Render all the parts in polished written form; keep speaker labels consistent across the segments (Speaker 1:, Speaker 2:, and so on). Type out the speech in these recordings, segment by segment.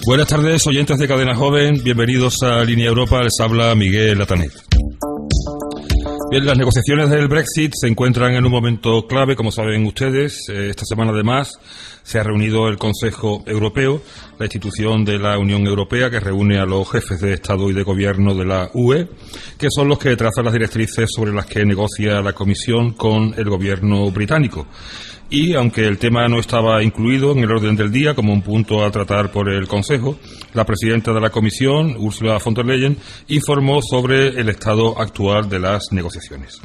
Speaker 1: Buenas tardes, oyentes de Cadena Joven. Bienvenidos a Línea Europa. Les habla Miguel Latanet. Bien, las negociaciones del Brexit se encuentran en un momento clave, como saben ustedes. Esta semana, además, se ha reunido el Consejo Europeo, la institución de la Unión Europea que reúne a los jefes de Estado y de Gobierno de la UE, que son los que trazan las directrices sobre las que negocia la Comisión con el Gobierno británico. Y, aunque el tema no estaba incluido en el orden del día como un punto a tratar por el Consejo, la presidenta de la Comisión, Ursula von der Leyen, informó sobre el estado actual de las negociaciones.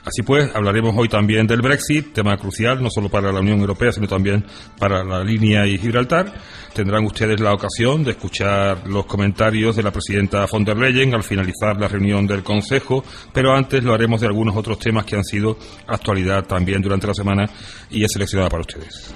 Speaker 1: Así pues, hablaremos hoy también del Brexit, tema crucial no solo para la Unión Europea, sino también para la línea y Gibraltar. Tendrán ustedes la ocasión de escuchar los comentarios de la presidenta von der Leyen al finalizar la reunión del Consejo, pero antes lo haremos de algunos otros temas que han sido actualidad también durante la semana y he seleccionado para ustedes.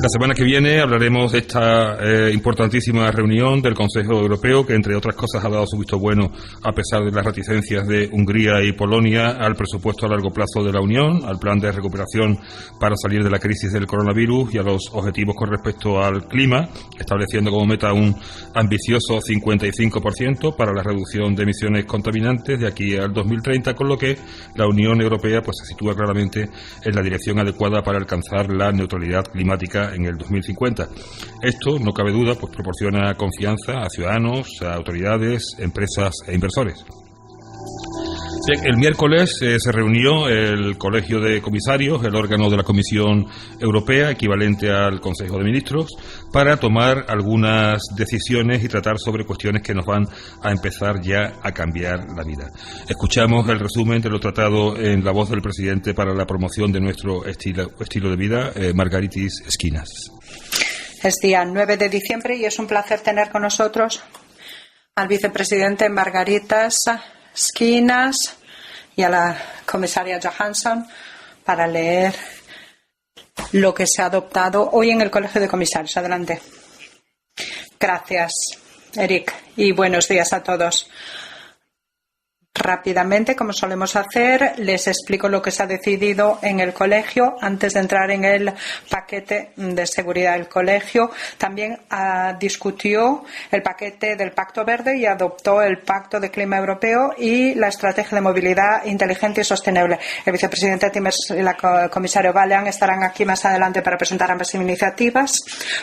Speaker 1: La semana que viene hablaremos de esta importantísima reunión del Consejo Europeo, que entre otras cosas ha dado su visto bueno, a pesar de las reticencias de Hungría y Polonia, al presupuesto a largo plazo de la Unión, al plan de recuperación para salir de la crisis del coronavirus y a los objetivos con respecto al clima, estableciendo como meta un ambicioso 55% para la reducción de emisiones contaminantes de aquí al 2030, con lo que la Unión Europea pues se sitúa claramente en la dirección adecuada para alcanzar la neutralidad climática en el 2050. Esto, no cabe duda, pues proporciona confianza a ciudadanos, a autoridades, empresas e inversores. Bien, el miércoles se reunió el Colegio de Comisarios, el órgano de la Comisión Europea, equivalente al Consejo de Ministros, para tomar algunas decisiones y tratar sobre cuestiones que nos van a empezar ya a cambiar la vida. Escuchamos el resumen de lo tratado en la voz del presidente para la promoción de nuestro estilo de vida, Margaritis Schinas.
Speaker 2: Es día 9 de diciembre y es un placer tener con nosotros al vicepresidente Margaritas Schinas y a la comisaria Johansson para leer lo que se ha adoptado hoy en el Colegio de Comisarios. Adelante. Gracias, Eric, y buenos días a todos. Rápidamente, como solemos hacer, les explico lo que se ha decidido en el colegio antes de entrar en el paquete de seguridad del colegio. También discutió el paquete del Pacto Verde y adoptó el Pacto de Clima Europeo y la Estrategia de Movilidad Inteligente y Sostenible. El vicepresidente Timmermans y la comisaria Vălean estarán aquí más adelante para presentar ambas iniciativas.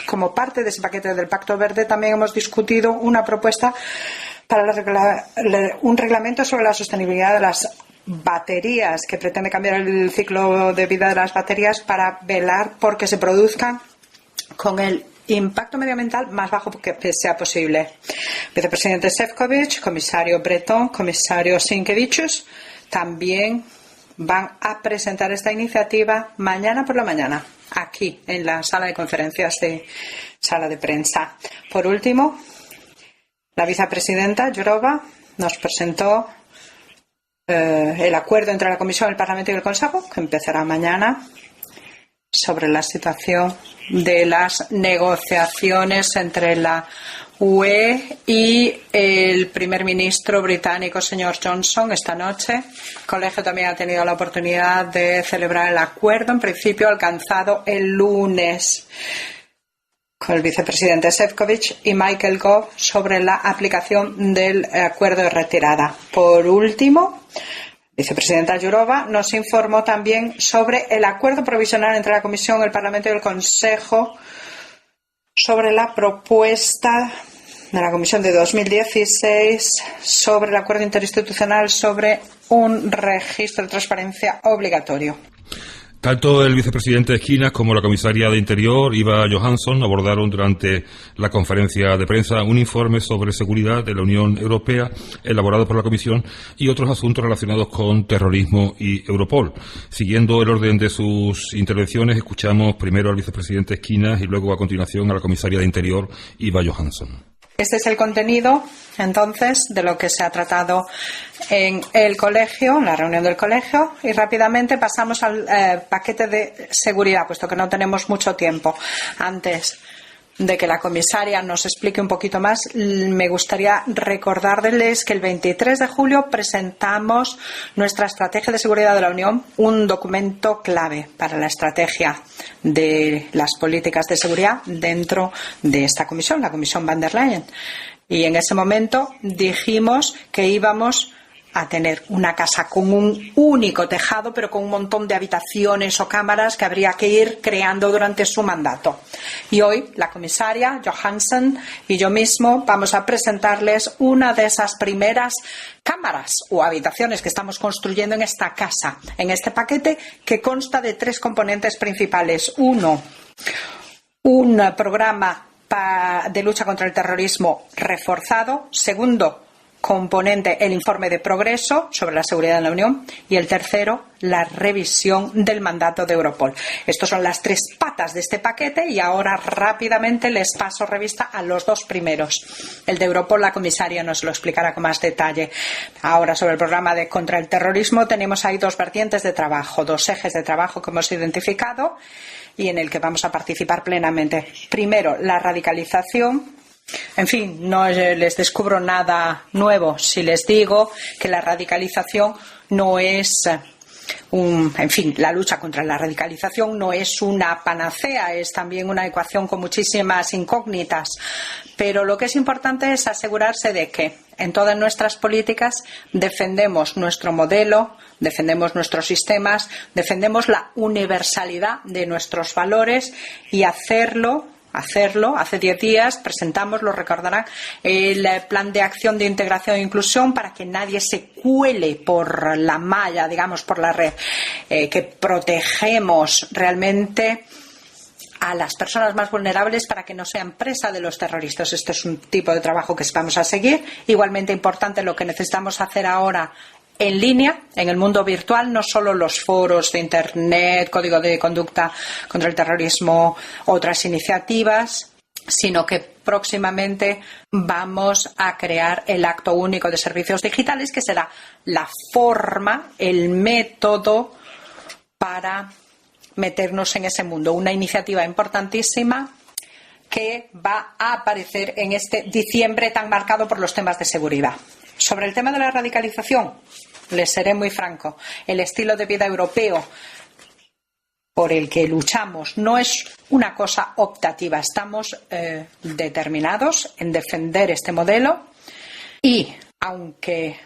Speaker 2: Como parte de ese paquete del Pacto Verde, también hemos discutido una propuesta para un reglamento sobre la sostenibilidad de las baterías, que pretende cambiar el ciclo de vida de las baterías para velar por que se produzcan con el impacto medioambiental más bajo que sea posible. Vicepresidente Šefčovič, comisario Breton, comisario Sinkevičius también van a presentar esta iniciativa mañana por la mañana, aquí en la sala de conferencias de sala de prensa. Por último, la vicepresidenta Jourová nos presentó el acuerdo entre la Comisión, el Parlamento y el Consejo, que empezará mañana, sobre la situación de las negociaciones entre la UE y el primer ministro británico, señor Johnson, esta noche. El colegio también ha tenido la oportunidad de celebrar el acuerdo, en principio alcanzado el lunes, con el vicepresidente Šefčovič y Michael Gove sobre la aplicación del acuerdo de retirada. Por último, la vicepresidenta Jourová nos informó también sobre el acuerdo provisional entre la Comisión, el Parlamento y el Consejo sobre la propuesta de la Comisión de 2016 sobre el acuerdo interinstitucional sobre un registro de transparencia obligatorio.
Speaker 1: Tanto el vicepresidente Schinas como la comisaria de Interior, Eva Johansson, abordaron durante la conferencia de prensa un informe sobre seguridad de la Unión Europea elaborado por la Comisión y otros asuntos relacionados con terrorismo y Europol. Siguiendo el orden de sus intervenciones, escuchamos primero al vicepresidente Schinas y luego a continuación a la comisaria de Interior, Eva Johansson.
Speaker 2: Este es el contenido, entonces, de lo que se ha tratado en el colegio, en la reunión del colegio, y rápidamente pasamos al paquete de seguridad, puesto que no tenemos mucho tiempo. Antes de que la comisaria nos explique un poquito más, me gustaría recordarles que el 23 de julio presentamos nuestra Estrategia de Seguridad de la Unión, un documento clave para la estrategia de las políticas de seguridad dentro de esta comisión, la Comisión Van der Leyen. Y en ese momento dijimos que íbamos a tener una casa con un único tejado, pero con un montón de habitaciones o cámaras que habría que ir creando durante su mandato. Y hoy la comisaria Johansson y yo mismo vamos a presentarles una de esas primeras cámaras o habitaciones que estamos construyendo en esta casa, en este paquete que consta de 3 componentes principales. Uno, un programa de lucha contra el terrorismo reforzado. Segundo componente, el informe de progreso sobre la seguridad en la Unión. Y el tercero, la revisión del mandato de Europol. Estas son las 3 patas de este paquete y ahora rápidamente les paso revista a los 2 primeros. El de Europol, la comisaria nos lo explicará con más detalle. Ahora, sobre el programa contra el terrorismo, tenemos ahí 2 vertientes de trabajo, 2 ejes de trabajo que hemos identificado y en el que vamos a participar plenamente. Primero, la radicalización. En fin, no les descubro nada nuevo si les digo que la radicalización no es la lucha contra la radicalización no es una panacea, es también una ecuación con muchísimas incógnitas. Pero lo que es importante es asegurarse de que en todas nuestras políticas defendemos nuestro modelo, defendemos nuestros sistemas, defendemos la universalidad de nuestros valores y hacerlo. Hace 10 días presentamos, lo recordarán, el plan de acción de integración e inclusión para que nadie se cuele por la malla, digamos, por la red, que protegemos realmente a las personas más vulnerables para que no sean presa de los terroristas. Este es un tipo de trabajo que vamos a seguir. Igualmente importante lo que necesitamos hacer ahora en línea, en el mundo virtual, no solo los foros de Internet, código de conducta contra el terrorismo, otras iniciativas, sino que próximamente vamos a crear el Acto Único de Servicios Digitales, que será la forma, el método para meternos en ese mundo. Una iniciativa importantísima que va a aparecer en este diciembre tan marcado por los temas de seguridad. Sobre el tema de la radicalización, les seré muy franco. El estilo de vida europeo por el que luchamos no es una cosa optativa. Estamos determinados en defender este modelo y, aunque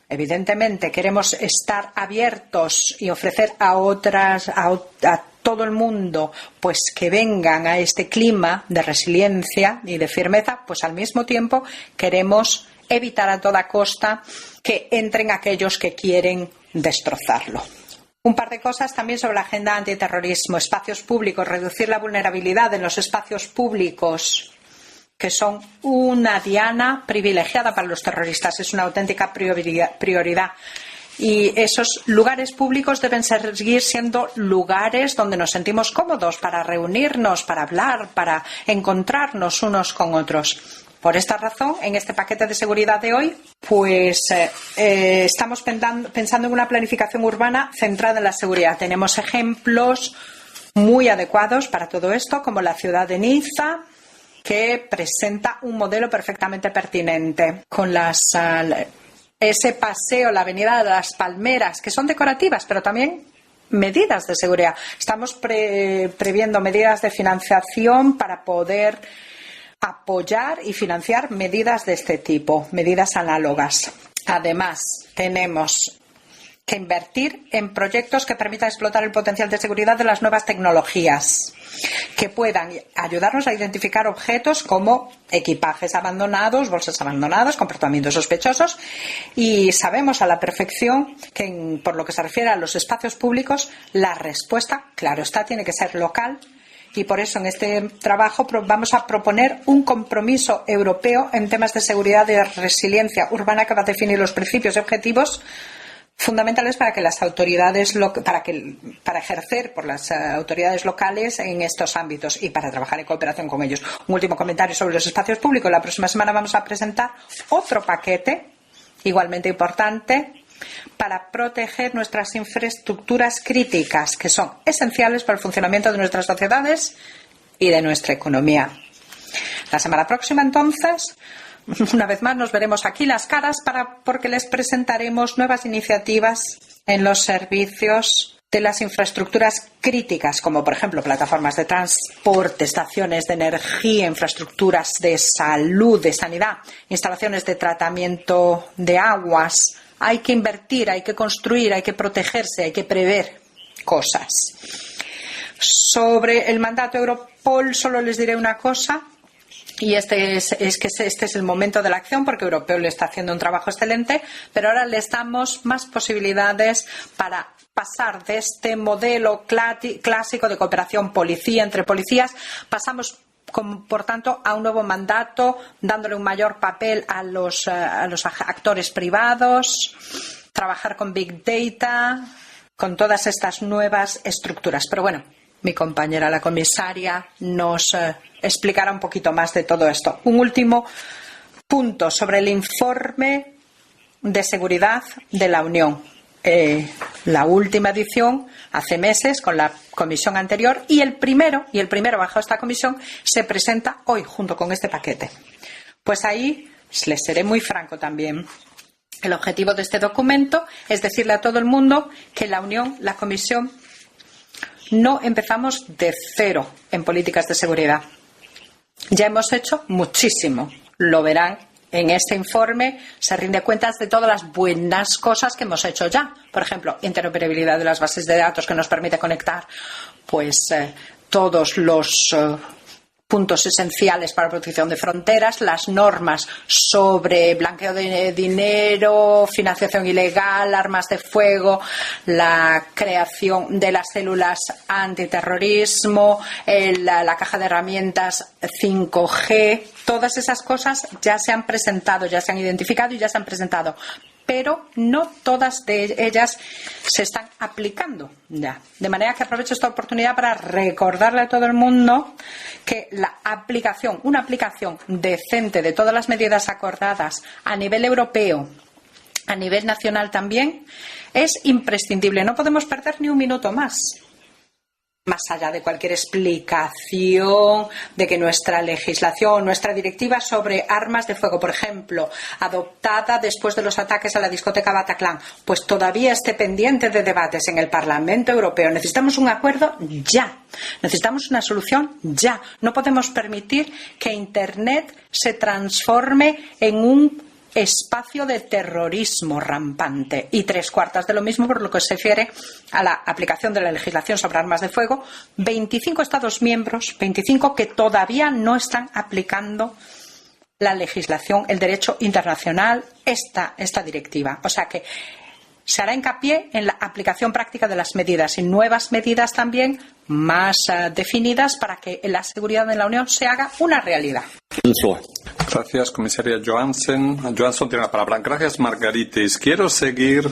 Speaker 2: evidentemente queremos estar abiertos y ofrecer a todo el mundo pues que vengan a este clima de resiliencia y de firmeza, pues al mismo tiempo queremos evitar a toda costa que entren aquellos que quieren destrozarlo. Un par de cosas también sobre la agenda antiterrorismo, espacios públicos, reducir la vulnerabilidad en los espacios públicos, que son una diana privilegiada para los terroristas, es una auténtica prioridad. Y esos lugares públicos deben seguir siendo lugares donde nos sentimos cómodos para reunirnos, para hablar, para encontrarnos unos con otros. Por esta razón, en este paquete de seguridad de hoy, pues estamos pensando en una planificación urbana centrada en la seguridad. Tenemos ejemplos muy adecuados para todo esto, como la ciudad de Niza, que presenta un modelo perfectamente pertinente, con ese paseo, la avenida de las Palmeras, que son decorativas, pero también medidas de seguridad. Estamos previendo medidas de financiación para poder apoyar y financiar medidas de este tipo, medidas análogas. Además, tenemos que invertir en proyectos que permitan explotar el potencial de seguridad de las nuevas tecnologías, que puedan ayudarnos a identificar objetos como equipajes abandonados, bolsas abandonadas, comportamientos sospechosos, y sabemos a la perfección que por lo que se refiere a los espacios públicos, la respuesta, claro está, tiene que ser local. Y por eso en este trabajo vamos a proponer un compromiso europeo en temas de seguridad y de resiliencia urbana que va a definir los principios y objetivos fundamentales para que las autoridades para ejercer por las autoridades locales en estos ámbitos y para trabajar en cooperación con ellos. Un último comentario sobre los espacios públicos. La próxima semana vamos a presentar otro paquete igualmente importante para proteger nuestras infraestructuras críticas, que son esenciales para el funcionamiento de nuestras sociedades y de nuestra economía. La semana próxima, entonces, una vez más nos veremos aquí las caras porque les presentaremos nuevas iniciativas en los servicios de las infraestructuras críticas, como por ejemplo plataformas de transporte, estaciones de energía, infraestructuras de salud, de sanidad, instalaciones de tratamiento de aguas. Hay que invertir, hay que construir, hay que protegerse, hay que prever cosas. Sobre el mandato Europol solo les diré una cosa. Y este es el momento de la acción, porque Europol le está haciendo un trabajo excelente, pero ahora les damos más posibilidades para pasar de este modelo clásico de cooperación policía entre policías. Pasamos, por tanto, a un nuevo mandato, dándole un mayor papel a los actores privados, trabajar con Big Data, con todas estas nuevas estructuras. Pero bueno, mi compañera, la comisaria, nos explicará un poquito más de todo esto. Un último punto sobre el informe de seguridad de la Unión. La última edición, hace meses, con la comisión anterior, y el primero bajo esta comisión se presenta hoy, junto con este paquete. Pues ahí les seré muy franco también. El objetivo de este documento es decirle a todo el mundo que la Unión, la Comisión, no empezamos de cero en políticas de seguridad. Ya hemos hecho muchísimo. Lo verán en este informe. Se rinde cuentas de todas las buenas cosas que hemos hecho ya. Por ejemplo, interoperabilidad de las bases de datos que nos permite conectar todos los puntos esenciales para la protección de fronteras, las normas sobre blanqueo de dinero, financiación ilegal, armas de fuego, la creación de las células antiterrorismo, la caja de herramientas 5G. Todas esas cosas ya se han presentado, ya se han identificado y ya se han presentado. Pero no todas de ellas se están aplicando ya. De manera que aprovecho esta oportunidad para recordarle a todo el mundo que una aplicación decente de todas las medidas acordadas a nivel europeo, a nivel nacional también, es imprescindible. No podemos perder ni un minuto más. Más allá de cualquier explicación de que nuestra legislación, nuestra directiva sobre armas de fuego, por ejemplo, adoptada después de los ataques a la discoteca Bataclan, pues todavía esté pendiente de debates en el Parlamento Europeo. Necesitamos un acuerdo ya. Necesitamos una solución ya. No podemos permitir que Internet se transforme en un espacio de terrorismo rampante. Y 3/4 de lo mismo por lo que se refiere a la aplicación de la legislación sobre armas de fuego. 25 Estados miembros, 25 que todavía no están aplicando la legislación, el derecho internacional, esta directiva. O sea que se hará hincapié en la aplicación práctica de las medidas y nuevas medidas también más definidas para que la seguridad en la Unión se haga una realidad.
Speaker 3: Gracias, comisaria Johansson. Johansson tiene la palabra. Gracias, Margaritis. Quiero seguir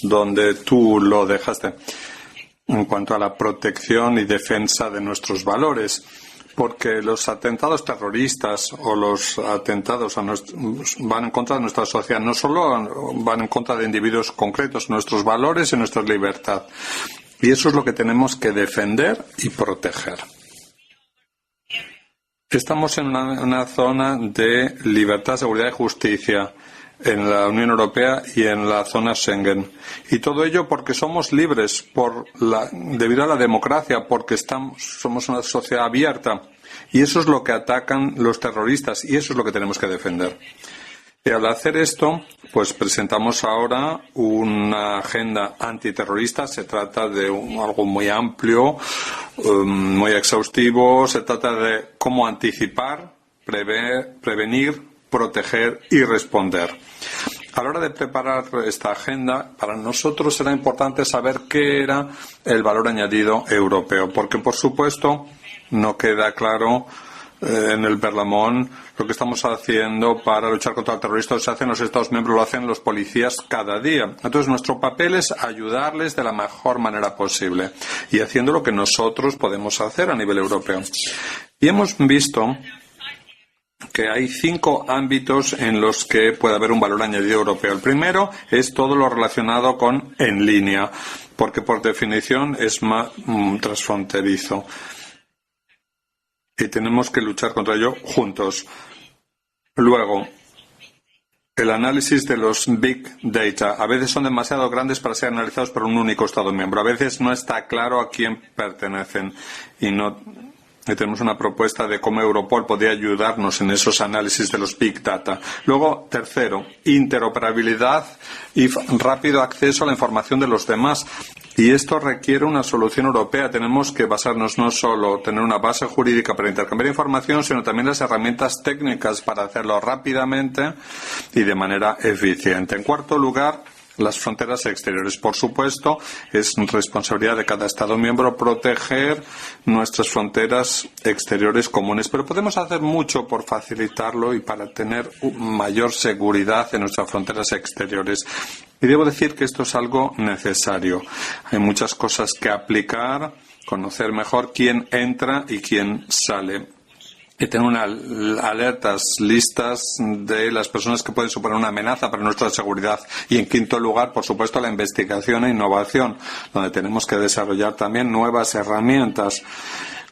Speaker 3: donde tú lo dejaste en cuanto a la protección y defensa de nuestros valores, porque los atentados terroristas o los atentados van en contra de nuestra sociedad, no solo van en contra de individuos concretos, nuestros valores y nuestra libertad. Y eso es lo que tenemos que defender y proteger. Estamos en una zona de libertad, seguridad y justicia en la Unión Europea y en la zona Schengen. Y todo ello porque somos libres, debido a la democracia, porque somos una sociedad abierta. Y eso es lo que atacan los terroristas y eso es lo que tenemos que defender. Y al hacer esto, pues presentamos ahora una agenda antiterrorista. Se trata de algo muy amplio, muy exhaustivo. Se trata de cómo anticipar, prevenir, proteger y responder. A la hora de preparar esta agenda, para nosotros era importante saber qué era el valor añadido europeo, porque por supuesto no queda claro en el Berlamón lo que estamos haciendo para luchar contra el terrorismo. Se hacen los Estados miembros, lo hacen los policías cada día. Entonces nuestro papel es ayudarles de la mejor manera posible y haciendo lo que nosotros podemos hacer a nivel europeo. Y hemos visto que hay 5 ámbitos en los que puede haber un valor añadido europeo. El primero es todo lo relacionado con en línea, porque por definición es más transfronterizo. y tenemos que luchar contra ello juntos. Luego, el análisis de los Big Data. A veces son demasiado grandes para ser analizados por un único Estado miembro. A veces no está claro a quién pertenecen y tenemos una propuesta de cómo Europol podría ayudarnos en esos análisis de los Big Data. Luego, tercero, interoperabilidad y rápido acceso a la información de los demás. Y esto requiere una solución europea. Tenemos que basarnos no solo tener una base jurídica para intercambiar información, sino también las herramientas técnicas para hacerlo rápidamente y de manera eficiente. En cuarto lugar, las fronteras exteriores. Por supuesto, es responsabilidad de cada Estado miembro proteger nuestras fronteras exteriores comunes, pero podemos hacer mucho por facilitarlo y para tener mayor seguridad en nuestras fronteras exteriores. Y debo decir que esto es algo necesario. Hay muchas cosas que aplicar, conocer mejor quién entra y quién sale. Y tener alertas listas de las personas que pueden suponer una amenaza para nuestra seguridad. Y en quinto lugar, por supuesto, la investigación e innovación, donde tenemos que desarrollar también nuevas herramientas.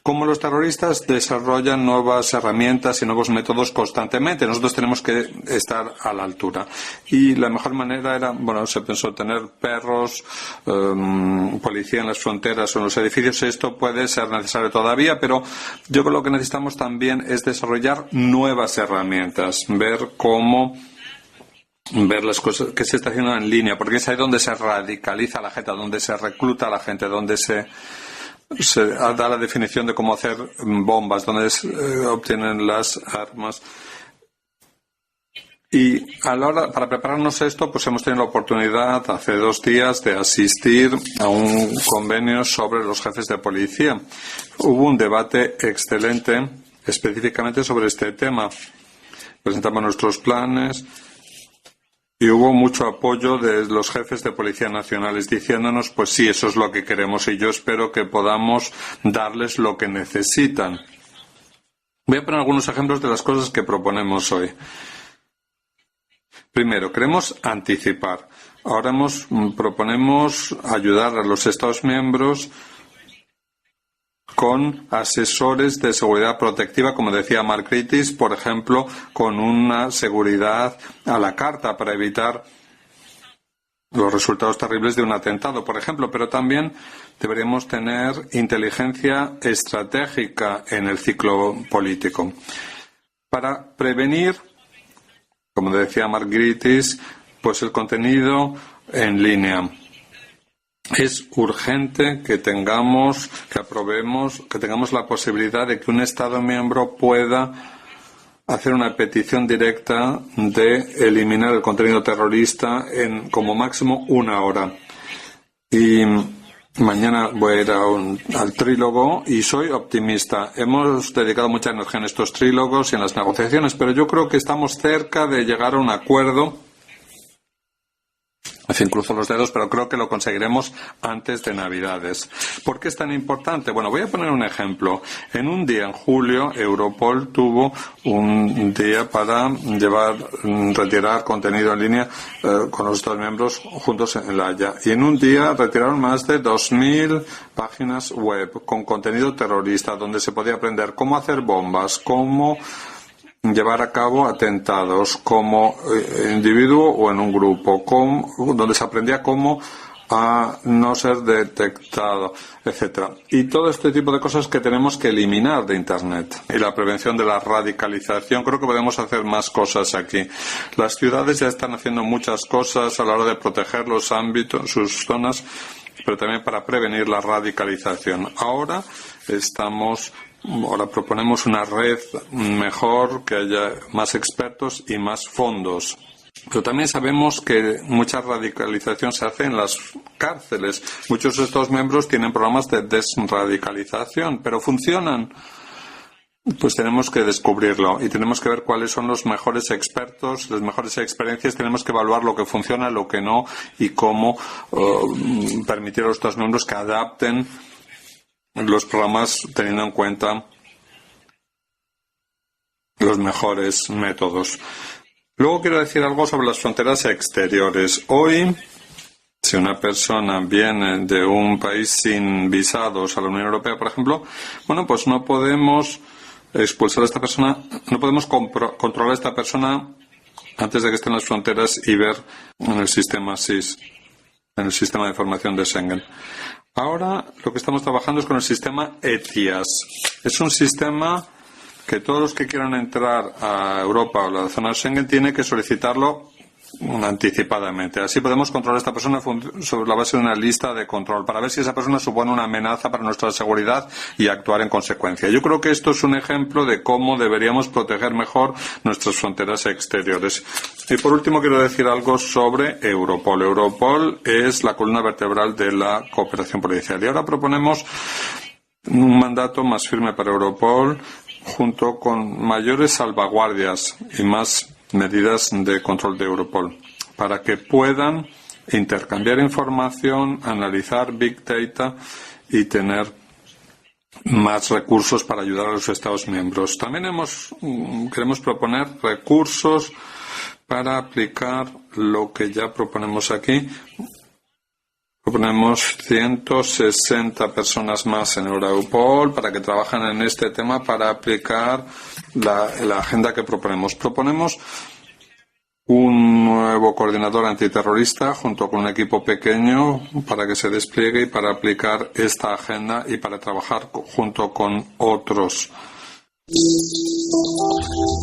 Speaker 3: Como los terroristas desarrollan nuevas herramientas y nuevos métodos constantemente, nosotros tenemos que estar a la altura. Y la mejor manera era, se pensó tener perros, policía en las fronteras o en los edificios. Esto puede ser necesario todavía, pero yo creo que lo que necesitamos también es desarrollar nuevas herramientas, ver las cosas que se está haciendo en línea, porque es ahí donde se radicaliza la gente, donde se recluta a la gente, donde se da la definición de cómo hacer bombas, donde obtienen las armas. Y para prepararnos esto, pues hemos tenido la oportunidad hace 2 días de asistir a un convenio sobre los jefes de policía. Hubo un debate excelente específicamente sobre este tema. Presentamos nuestros planes y hubo mucho apoyo de los jefes de policía nacionales diciéndonos, pues sí, eso es lo que queremos y yo espero que podamos darles lo que necesitan. Voy a poner algunos ejemplos de las cosas que proponemos hoy. Primero, queremos anticipar. Ahora proponemos ayudar a los Estados miembros con asesores de seguridad protectiva, como decía Mark Gritis, por ejemplo, con una seguridad a la carta para evitar los resultados terribles de un atentado, por ejemplo, pero también deberíamos tener inteligencia estratégica en el ciclo político para prevenir, como decía Mark Gritis, pues el contenido en línea. Es urgente que tengamos la posibilidad de que un Estado miembro pueda hacer una petición directa de eliminar el contenido terrorista en como máximo 1 hora. Y mañana voy a ir al trílogo y soy optimista. Hemos dedicado mucha energía en estos trílogos y en las negociaciones, pero yo creo que estamos cerca de llegar a un acuerdo. En fin, cruzo los dedos, pero creo que lo conseguiremos antes de Navidades. ¿Por qué es tan importante? Bueno, voy a poner un ejemplo. En un día, en julio, Europol tuvo un día para retirar contenido en línea con los Estados miembros juntos en La Haya. Y en un día retiraron más de 2.000 páginas web con contenido terrorista, donde se podía aprender cómo hacer bombas, cómo llevar a cabo atentados como individuo o en un grupo, donde se aprendía cómo a no ser detectado, etcétera. Y todo este tipo de cosas que tenemos que eliminar de Internet. Y la prevención de la radicalización, creo que podemos hacer más cosas aquí. Las ciudades ya están haciendo muchas cosas a la hora de proteger los ámbitos, sus zonas, pero también para prevenir la radicalización. Ahora proponemos una red mejor, que haya más expertos y más fondos. Pero también sabemos que mucha radicalización se hace en las cárceles. Muchos de estos miembros tienen programas de desradicalización, pero funcionan. Pues tenemos que descubrirlo y tenemos que ver cuáles son los mejores expertos, las mejores experiencias. Tenemos que evaluar lo que funciona, lo que no y cómo permitir a los Estados miembros que adapten los programas teniendo en cuenta los mejores métodos. Luego quiero decir algo sobre las fronteras exteriores. Hoy, si una persona viene de un país sin visados a la Unión Europea, por ejemplo, pues no podemos expulsar a esta persona, no podemos controlar a esta persona antes de que esté en las fronteras y ver en el sistema SIS, en el sistema de información de Schengen. Ahora lo que estamos trabajando es con el sistema ETIAS. Es un sistema que todos los que quieran entrar a Europa o la zona Schengen tienen que solicitarlo anticipadamente. Así podemos controlar a esta persona sobre la base de una lista de control para ver si esa persona supone una amenaza para nuestra seguridad y actuar en consecuencia. Yo creo que esto es un ejemplo de cómo deberíamos proteger mejor nuestras fronteras exteriores. Y por último quiero decir algo sobre Europol. Europol es la columna vertebral de la cooperación policial y ahora proponemos un mandato más firme para Europol junto con mayores salvaguardias y más medidas de control de Europol para que puedan intercambiar información, analizar Big Data y tener más recursos para ayudar a los Estados miembros. También queremos proponer recursos para aplicar lo que ya proponemos aquí. Proponemos 160 personas más en Europol para que trabajen en este tema para aplicar la agenda que proponemos. Proponemos un nuevo coordinador antiterrorista junto con un equipo pequeño para que se despliegue y para aplicar esta agenda y para trabajar junto con otros.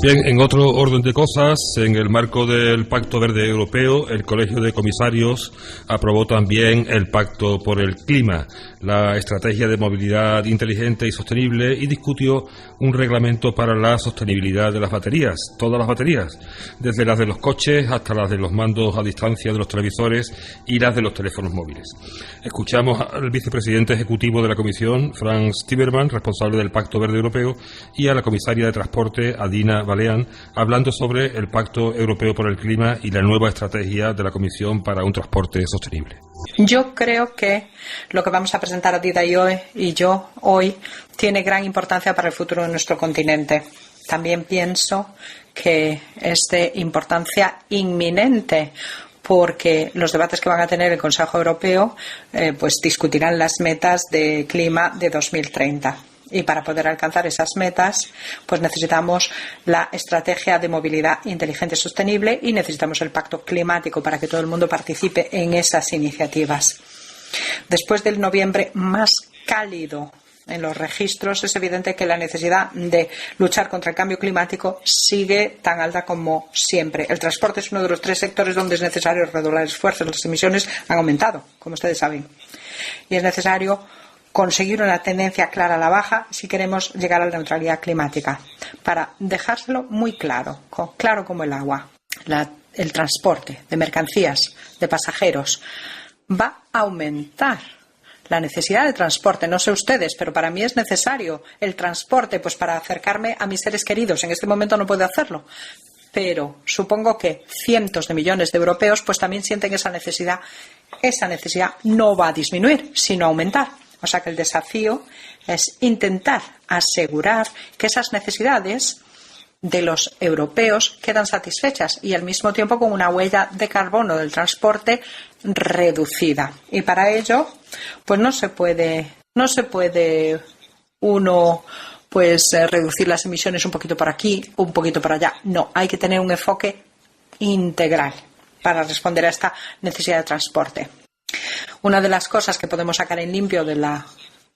Speaker 1: Bien, en otro orden de cosas, en el marco del Pacto Verde Europeo, el Colegio de Comisarios aprobó también el Pacto por el Clima, la estrategia de movilidad inteligente y sostenible, y discutió un reglamento para la sostenibilidad de las baterías, todas las baterías, desde las de los coches hasta las de los mandos a distancia de los televisores y las de los teléfonos móviles. Escuchamos al vicepresidente ejecutivo de la Comisión, Frans Timmermans, responsable del Pacto Verde Europeo, y a la comisaria de Transporte, Adina Vălean, hablando sobre el Pacto Europeo por el Clima y la nueva estrategia de la Comisión para un transporte sostenible.
Speaker 2: Yo creo que lo que vamos a presentar Adina y yo hoy tiene gran importancia para el futuro de nuestro continente. También pienso que es de importancia inminente, porque los debates que van a tener el Consejo Europeo pues discutirán las metas de clima de 2030. Y para poder alcanzar esas metas, pues necesitamos la estrategia de movilidad inteligente y sostenible y necesitamos el pacto climático para que todo el mundo participe en esas iniciativas. Después del noviembre más cálido en los registros, es evidente que la necesidad de luchar contra el cambio climático sigue tan alta como siempre. El transporte es uno de los 3 sectores donde es necesario redoblar esfuerzos. Las emisiones han aumentado, como ustedes saben. Y es necesario conseguir una tendencia clara a la baja si queremos llegar a la neutralidad climática. Para dejárselo muy claro, claro como el agua, el transporte de mercancías, de pasajeros, va a aumentar. La necesidad de transporte, no sé ustedes, pero para mí es necesario el transporte pues para acercarme a mis seres queridos. En este momento no puedo hacerlo, pero supongo que cientos de millones de europeos pues también sienten esa necesidad. Esa necesidad no va a disminuir, sino a aumentar. O sea que el desafío es intentar asegurar que esas necesidades de los europeos quedan satisfechas y al mismo tiempo con una huella de carbono del transporte reducida. Y para ello, pues no se puede uno pues reducir las emisiones un poquito por aquí, un poquito por allá. No, hay que tener un enfoque integral para responder a esta necesidad de transporte. Una de las cosas que podemos sacar en limpio de la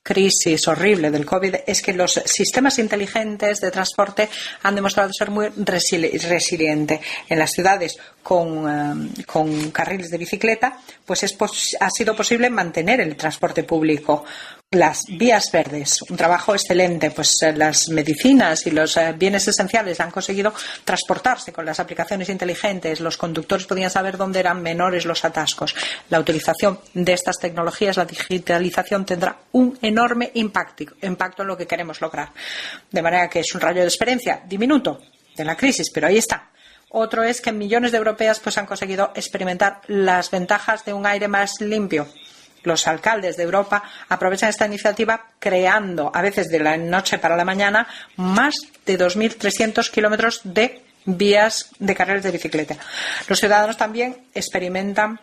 Speaker 2: crisis horrible del COVID es que los sistemas inteligentes de transporte han demostrado ser muy resilientes. En las ciudades con carriles de bicicleta, pues ha sido posible mantener el transporte público. Las vías verdes, un trabajo excelente, pues las medicinas y los bienes esenciales han conseguido transportarse con las aplicaciones inteligentes. Los conductores podían saber dónde eran menores los atascos. La utilización de estas tecnologías, la digitalización, tendrá un enorme impacto en lo que queremos lograr. De manera que es un rayo de experiencia diminuto de la crisis, pero ahí está. Otro es que millones de europeas pues han conseguido experimentar las ventajas de un aire más limpio. Los alcaldes de Europa aprovechan esta iniciativa creando, a veces de la noche para la mañana, más de 2.300 kilómetros de vías de carriles de bicicleta. Los ciudadanos también experimentan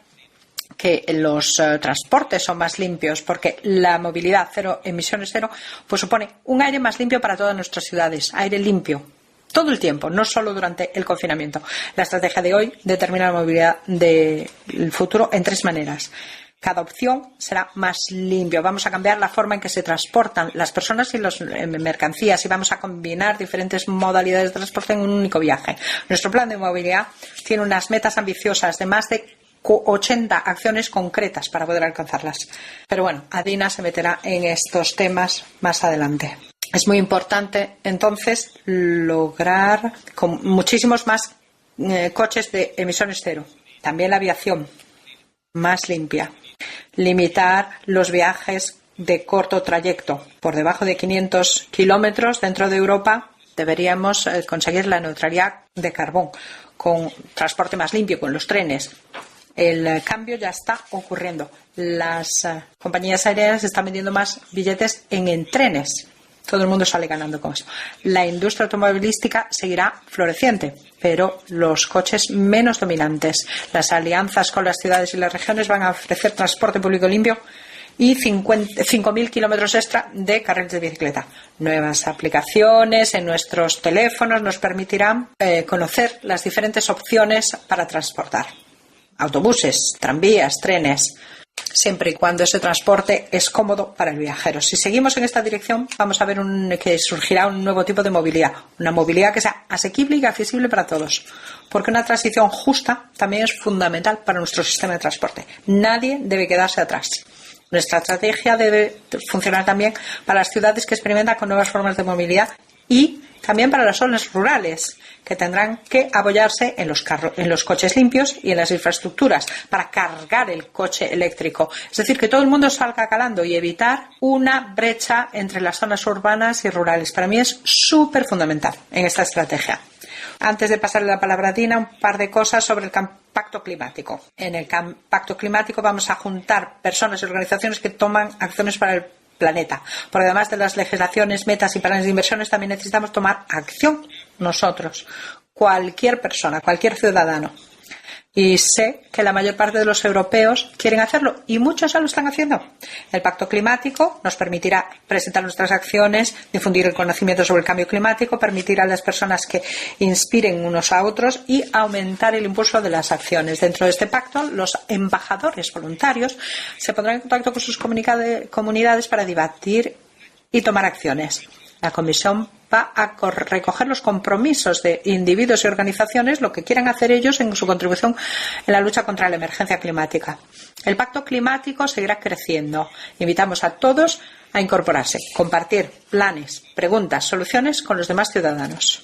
Speaker 2: que los transportes son más limpios, porque la movilidad cero, emisiones cero, pues supone un aire más limpio para todas nuestras ciudades, aire limpio. Todo el tiempo, no solo durante el confinamiento. La estrategia de hoy determina la movilidad del futuro en 3 maneras. Cada opción será más limpio. Vamos a cambiar la forma en que se transportan las personas y las mercancías y vamos a combinar diferentes modalidades de transporte en un único viaje. Nuestro plan de movilidad tiene unas metas ambiciosas de más de 80 acciones concretas para poder alcanzarlas. Pero bueno, Adina se meterá en estos temas más adelante. Es muy importante, entonces, lograr con muchísimos más coches de emisiones cero. También la aviación más limpia. Limitar los viajes de corto trayecto. Por debajo de 500 kilómetros dentro de Europa deberíamos conseguir la neutralidad de carbón con transporte más limpio, con los trenes. El cambio ya está ocurriendo. Las compañías aéreas están vendiendo más billetes en trenes. Todo el mundo sale ganando con eso. La industria automovilística seguirá floreciente, pero los coches menos dominantes. Las alianzas con las ciudades y las regiones van a ofrecer transporte público limpio y 5.000 kilómetros extra de carriles de bicicleta. Nuevas aplicaciones en nuestros teléfonos nos permitirán conocer las diferentes opciones para transportar. Autobuses, tranvías, trenes, siempre y cuando ese transporte es cómodo para el viajero. Si seguimos en esta dirección, vamos a ver que surgirá un nuevo tipo de movilidad, una movilidad que sea asequible y accesible para todos, porque una transición justa también es fundamental para nuestro sistema de transporte. Nadie debe quedarse atrás. Nuestra estrategia debe funcionar también para las ciudades que experimentan con nuevas formas de movilidad y también para las zonas rurales, que tendrán que apoyarse en los coches limpios y en las infraestructuras para cargar el coche eléctrico. Es decir, que todo el mundo salga calando y evitar una brecha entre las zonas urbanas y rurales. Para mí es súper fundamental en esta estrategia. Antes de pasarle la palabra a Dina, un par de cosas sobre el pacto climático. En el pacto climático vamos a juntar personas y organizaciones que toman acciones para el planeta. Porque además de las legislaciones, metas y planes de inversiones, también necesitamos tomar acción nosotros, cualquier persona, cualquier ciudadano. Y sé que la mayor parte de los europeos quieren hacerlo y muchos ya lo están haciendo. El Pacto Climático nos permitirá presentar nuestras acciones, difundir el conocimiento sobre el cambio climático, permitir a las personas que inspiren unos a otros y aumentar el impulso de las acciones. Dentro de este pacto, los embajadores voluntarios se pondrán en contacto con sus comunidades para debatir y tomar acciones. La Comisión va a recoger los compromisos de individuos y organizaciones, lo que quieran hacer ellos en su contribución en la lucha contra la emergencia climática. El Pacto Climático seguirá creciendo. Invitamos a todos a incorporarse, compartir planes, preguntas, soluciones con los demás ciudadanos.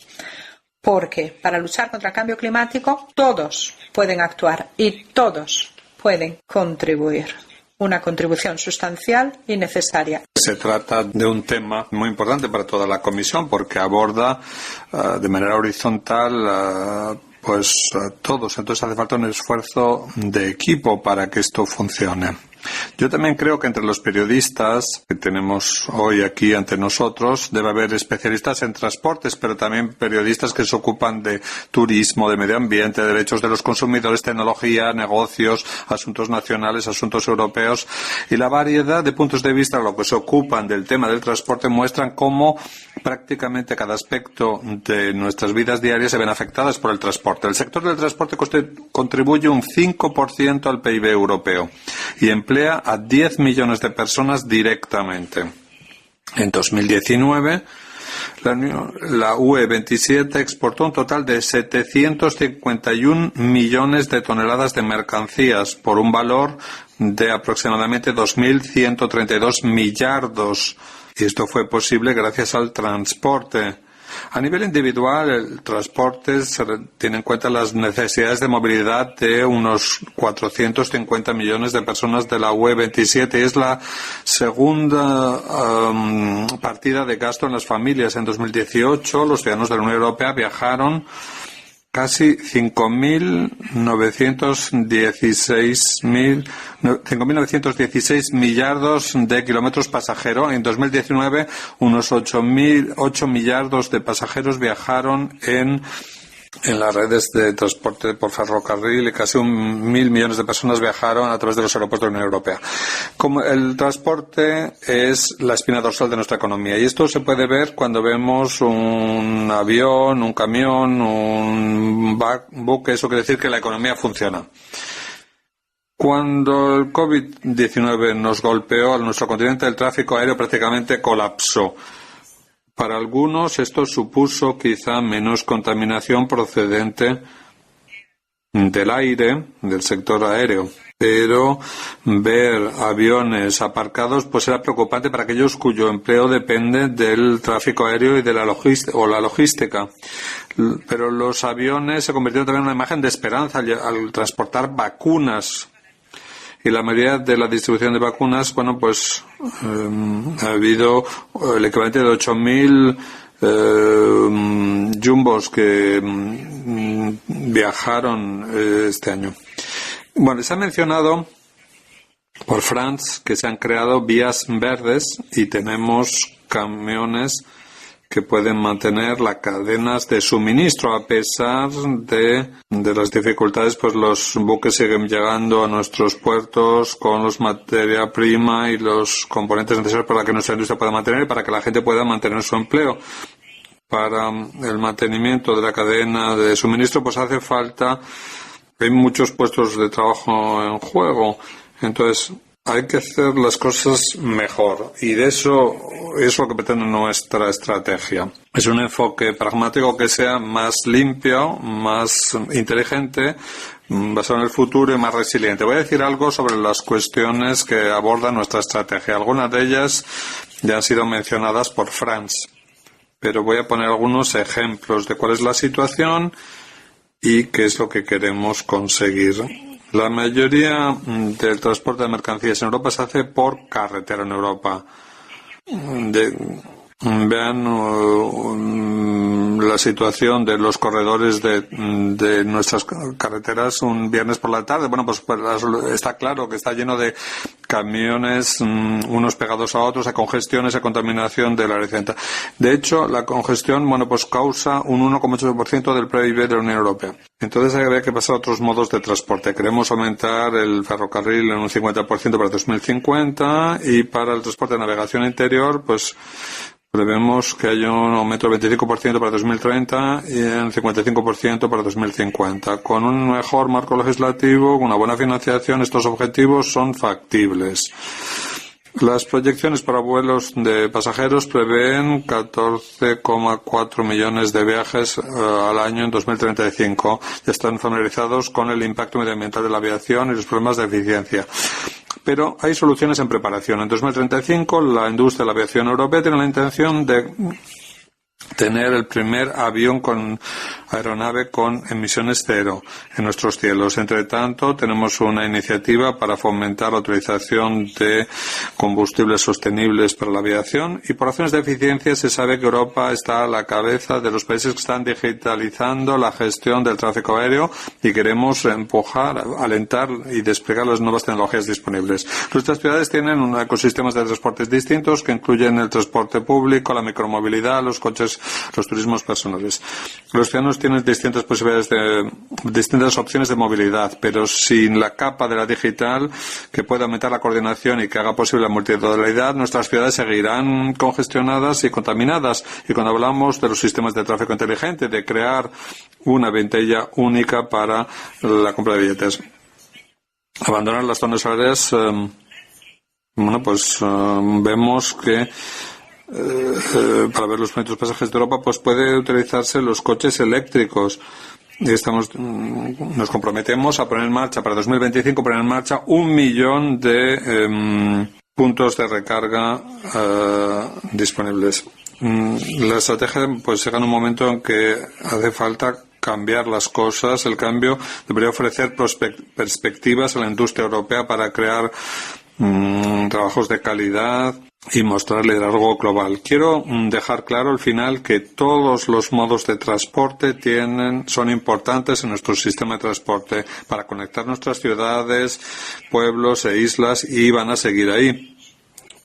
Speaker 2: Porque para luchar contra el cambio climático todos pueden actuar y todos pueden contribuir. Una contribución sustancial y necesaria.
Speaker 3: Se trata de un tema muy importante para toda la Comisión porque aborda de manera horizontal todos. Entonces hace falta un esfuerzo de equipo para que esto funcione. Yo también creo que entre los periodistas que tenemos hoy aquí ante nosotros debe haber especialistas en transportes, pero también periodistas que se ocupan de turismo, de medio ambiente, de derechos de los consumidores, tecnología, negocios, asuntos nacionales, asuntos europeos. Y la variedad de puntos de vista, lo que se ocupan del tema del transporte, muestran cómo prácticamente cada aspecto de nuestras vidas diarias se ven afectadas por el transporte. El sector del transporte contribuye un 5% al PIB europeo y emplea a 10 millones de personas directamente. En 2019, la UE 27 exportó un total de 751 millones de toneladas de mercancías por un valor de aproximadamente 2.132 millardos. Y esto fue posible gracias al transporte. A nivel individual, el transporte tiene en cuenta las necesidades de movilidad de unos 450 millones de personas de la UE 27. Es la segunda partida de gasto en las familias. En 2018, los ciudadanos de la Unión Europea viajaron casi 5.916 millardos de kilómetros pasajeros. En 2019, unos 8 millardos de pasajeros viajaron en en las redes de transporte por ferrocarril y casi 1.000 millones de personas viajaron a través de los aeropuertos de la Unión Europea. Como el transporte es la espina dorsal de nuestra economía y esto se puede ver cuando vemos un avión, un camión, un buque, eso quiere decir que la economía funciona. Cuando el COVID-19 nos golpeó a nuestro continente, el tráfico aéreo prácticamente colapsó. Para algunos esto supuso quizá menos contaminación procedente del aire, del sector aéreo. Pero ver aviones aparcados pues era preocupante para aquellos cuyo empleo depende del tráfico aéreo y de la logística. Pero los aviones se convirtieron también en una imagen de esperanza al transportar vacunas. Y la mayoría de la distribución de vacunas, bueno, pues ha habido el equivalente de 8.000 jumbos que viajaron este año. Bueno, se ha mencionado por France que se han creado vías verdes y tenemos camiones que pueden mantener las cadenas de suministro a pesar de las dificultades, pues los buques siguen llegando a nuestros puertos con los materia prima y los componentes necesarios para que nuestra industria pueda mantener y para que la gente pueda mantener su empleo. Para el mantenimiento de la cadena de suministro, pues hace falta, hay muchos puestos de trabajo en juego. Entonces, hay que hacer las cosas mejor y de eso es lo que pretende nuestra estrategia. Es un enfoque pragmático que sea más limpio, más inteligente, basado en el futuro y más resiliente. Voy a decir algo sobre las cuestiones que aborda nuestra estrategia. Algunas de ellas ya han sido mencionadas por France, pero voy a poner algunos ejemplos de cuál es la situación y qué es lo que queremos conseguir. La mayoría del transporte de mercancías en Europa se hace por carretera en Europa. Vean la situación de los corredores de nuestras carreteras un viernes por la tarde. Bueno, pues está claro que está lleno de camiones, unos pegados a otros, a congestiones, a contaminación del área central. De hecho, la congestión, bueno, pues causa un 1,8% del PIB de la Unión Europea. Entonces habría que pasar a otros modos de transporte. Queremos aumentar el ferrocarril en un 50% para 2050 y para el transporte de navegación interior, pues prevemos que haya un aumento del 25% para 2030 y el 55% para 2050. Con un mejor marco legislativo, con una buena financiación, estos objetivos son factibles. Las proyecciones para vuelos de pasajeros prevén 14,4 millones de viajes al año en 2035. Ya están familiarizados con el impacto medioambiental de la aviación y los problemas de eficiencia. Pero hay soluciones en preparación. En 2035, la industria de la aviación europea tiene la intención de tener el primer avión con aeronave con emisiones cero en nuestros cielos. Entre tanto, tenemos una iniciativa para fomentar la utilización de combustibles sostenibles para la aviación y por razones de eficiencia se sabe que Europa está a la cabeza de los países que están digitalizando la gestión del tráfico aéreo y queremos empujar, alentar y desplegar las nuevas tecnologías disponibles. Nuestras ciudades tienen ecosistemas de transportes distintos que incluyen el transporte público, la micromovilidad, los coches, los turismos personales. Los ciudadanos tienen distintas opciones de movilidad, pero sin la capa de la digital que pueda aumentar la coordinación y que haga posible la multimodalidad, nuestras ciudades seguirán congestionadas y contaminadas. Y cuando hablamos de los sistemas de tráfico inteligente, de crear una ventanilla única para la compra de billetes. Abandonar las zonas horarias, vemos que para ver los bonitos pasajes de Europa, pues puede utilizarse los coches eléctricos. Y nos comprometemos a poner en marcha, para 2025, poner en marcha 1 millón de puntos de recarga disponibles. La estrategia pues llega en un momento en que hace falta cambiar las cosas. El cambio debería ofrecer perspectivas a la industria europea para crear trabajos de calidad y mostrar liderazgo global. Quiero dejar claro al final que todos los modos de transporte son importantes en nuestro sistema de transporte para conectar nuestras ciudades, pueblos e islas y van a seguir ahí.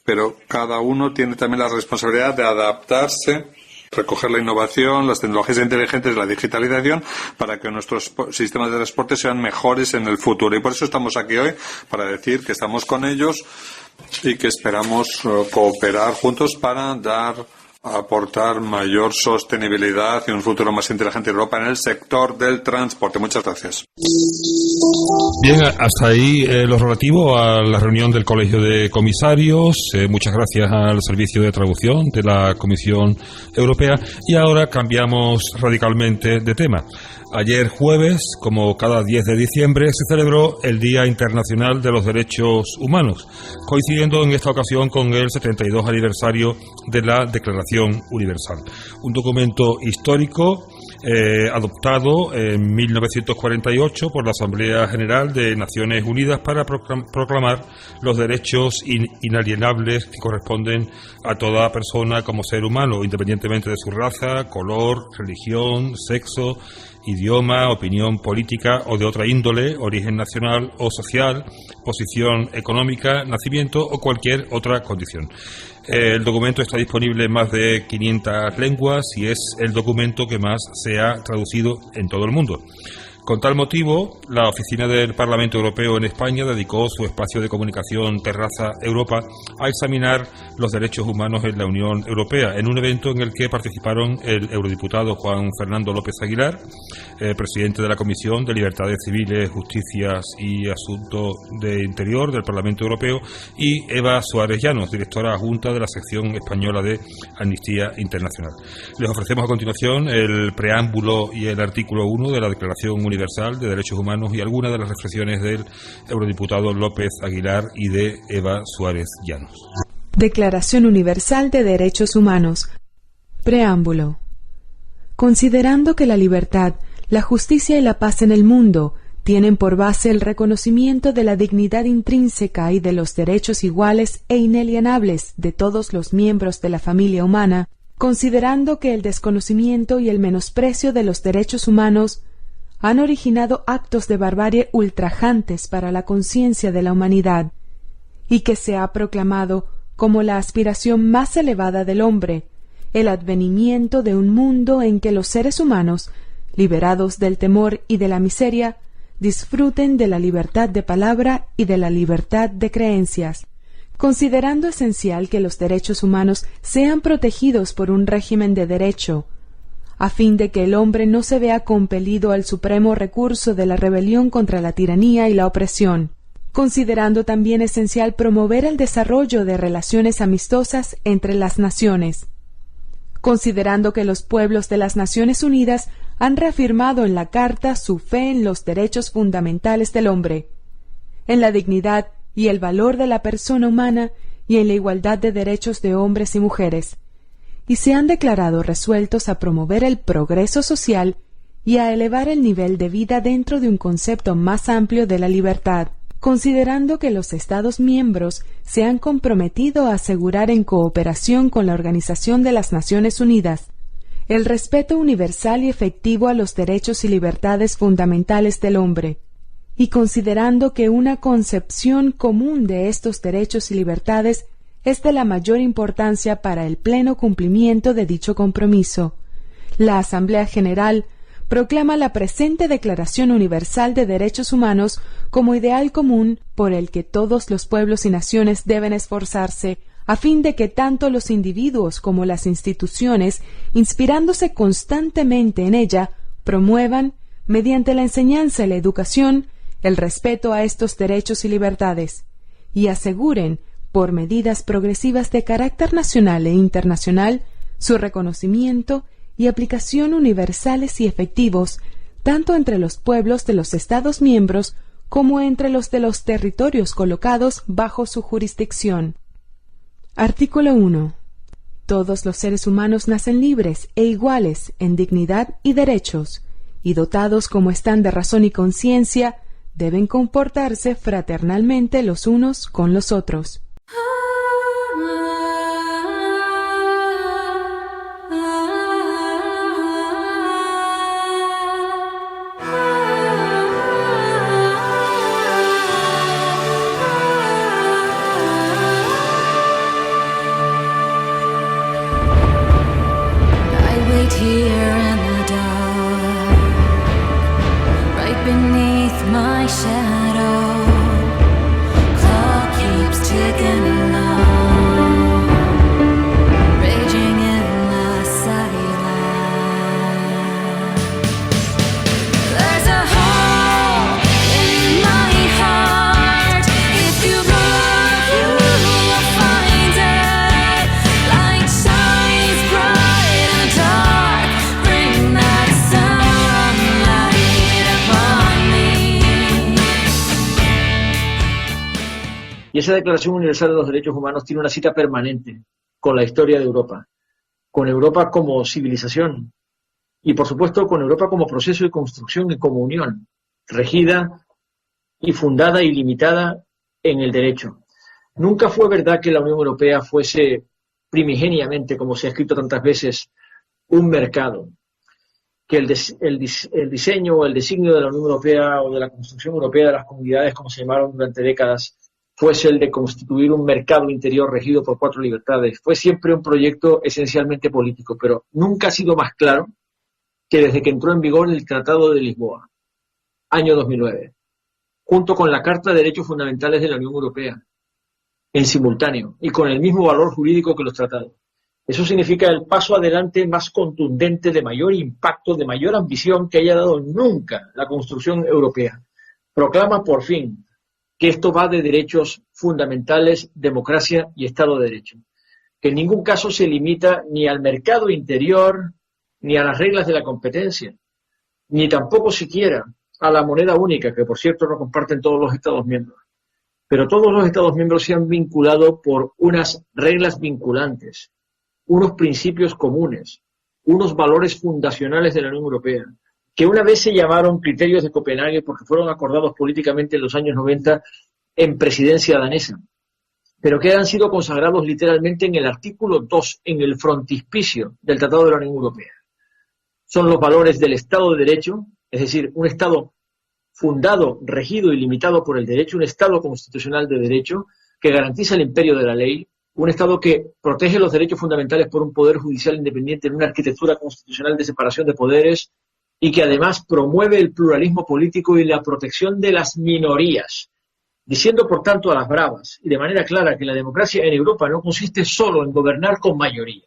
Speaker 3: Pero cada uno tiene también la responsabilidad de adaptarse recoger la innovación, las tecnologías inteligentes, la digitalización, para que nuestros sistemas de transporte sean mejores en el futuro. Y por eso estamos aquí hoy, para decir que estamos con ellos y que esperamos cooperar juntos para aportar mayor sostenibilidad y un futuro más inteligente en Europa en el sector del transporte. Muchas gracias.
Speaker 1: Bien, hasta ahí lo relativo a la reunión del Colegio de Comisarios. Muchas gracias al Servicio de Traducción de la Comisión Europea. Y ahora cambiamos radicalmente de tema. Ayer jueves, como cada 10 de diciembre, se celebró el Día Internacional de los Derechos Humanos, coincidiendo en esta ocasión con el 72 aniversario de la Declaración Universal. Un documento histórico adoptado en 1948 por la Asamblea General de Naciones Unidas para proclamar los derechos inalienables que corresponden a toda persona como ser humano, independientemente de su raza, color, religión, sexo, idioma, opinión política o de otra índole, origen nacional o social, posición económica, nacimiento o cualquier otra condición. El documento está disponible en más de 500 lenguas y es el documento que más se ha traducido en todo el mundo. Con tal motivo, la Oficina del Parlamento Europeo en España dedicó su espacio de comunicación Terraza Europa a examinar los derechos humanos en la Unión Europea, en un evento en el que participaron el eurodiputado Juan Fernando López Aguilar, presidente de la Comisión de Libertades Civiles, Justicias y Asuntos de Interior del Parlamento Europeo, y Eva Suárez Llanos, directora adjunta de la sección española de Amnistía Internacional. Les ofrecemos a continuación el preámbulo y el artículo 1 de la Declaración Universal de Derechos Humanos y algunas de las reflexiones del eurodiputado López Aguilar y de Eva Suárez Llanos.
Speaker 4: Declaración Universal de Derechos Humanos. Preámbulo. Considerando que la libertad, la justicia y la paz en el mundo tienen por base el reconocimiento de la dignidad intrínseca y de los derechos iguales e inalienables de todos los miembros de la familia humana, considerando que el desconocimiento y el menosprecio de los derechos humanos han originado actos de barbarie ultrajantes para la conciencia de la humanidad, y que se ha proclamado como la aspiración más elevada del hombre, el advenimiento de un mundo en que los seres humanos, liberados del temor y de la miseria, disfruten de la libertad de palabra y de la libertad de creencias, considerando esencial que los derechos humanos sean protegidos por un régimen de derecho, a fin de que el hombre no se vea compelido al supremo recurso de la rebelión contra la tiranía y la opresión, considerando también esencial promover el desarrollo de relaciones amistosas entre las naciones, considerando que los pueblos de las Naciones Unidas han reafirmado en la Carta su fe en los derechos fundamentales del hombre, en la dignidad y el valor de la persona humana y en la igualdad de derechos de hombres y mujeres, y se han declarado resueltos a promover el progreso social y a elevar el nivel de vida dentro de un concepto más amplio de la libertad, considerando que los Estados miembros se han comprometido a asegurar en cooperación con la Organización de las Naciones Unidas el respeto universal y efectivo a los derechos y libertades fundamentales del hombre, y considerando que una concepción común de estos derechos y libertades es de la mayor importancia para el pleno cumplimiento de dicho compromiso, la Asamblea General proclama la presente Declaración Universal de Derechos Humanos como ideal común por el que todos los pueblos y naciones deben esforzarse a fin de que tanto los individuos como las instituciones, inspirándose constantemente en ella, promuevan, mediante la enseñanza y la educación, el respeto a estos derechos y libertades, y aseguren, por medidas progresivas de carácter nacional e internacional, su reconocimiento y aplicación universales y efectivos, tanto entre los pueblos de los Estados miembros como entre los de los territorios colocados bajo su jurisdicción. Artículo 1. Todos los seres humanos nacen libres e iguales en dignidad y derechos, y dotados como están de razón y conciencia, deben comportarse fraternalmente los unos con los otros.
Speaker 5: shadow. Clock keeps ticking along, raging in the silence. There's a hole in my heart. If you look, you will find it. Light shines bright in the dark. Bring that sunlight upon me.
Speaker 6: Y esa Declaración Universal de los Derechos Humanos tiene una cita permanente con la historia de Europa, con Europa como civilización y, por supuesto, con Europa como proceso de construcción y como unión, regida y fundada y limitada en el derecho. Nunca fue verdad que la Unión Europea fuese primigeniamente, como se ha escrito tantas veces, un mercado, que el diseño o el designio de la Unión Europea o de la construcción europea de las comunidades, como se llamaron durante décadas, fuese el de constituir un mercado interior regido por 4 libertades. Fue siempre un proyecto esencialmente político, pero nunca ha sido más claro que desde que entró en vigor el Tratado de Lisboa, año 2009, junto con la Carta de Derechos Fundamentales de la Unión Europea, en simultáneo y con el mismo valor jurídico que los tratados. Eso significa el paso adelante más contundente, de mayor impacto, de mayor ambición que haya dado nunca la construcción europea. Proclama por fin que esto va de derechos fundamentales, democracia y Estado de Derecho. Que en ningún caso se limita ni al mercado interior, ni a las reglas de la competencia, ni tampoco siquiera a la moneda única, que por cierto no comparten todos los Estados miembros. Pero todos los Estados miembros se han vinculado por unas reglas vinculantes, unos principios comunes, unos valores fundacionales de la Unión Europea, que una vez se llamaron criterios de Copenhague porque fueron acordados políticamente en los años 90 en presidencia danesa, pero que han sido consagrados literalmente en el artículo 2, en el frontispicio del Tratado de la Unión Europea. Son los valores del Estado de Derecho, es decir, un Estado fundado, regido y limitado por el derecho, un Estado constitucional de derecho que garantiza el imperio de la ley, un Estado que protege los derechos fundamentales por un poder judicial independiente en una arquitectura constitucional de separación de poderes y que además promueve el pluralismo político y la protección de las minorías, diciendo por tanto a las bravas y de manera clara que la democracia en Europa no consiste solo en gobernar con mayoría,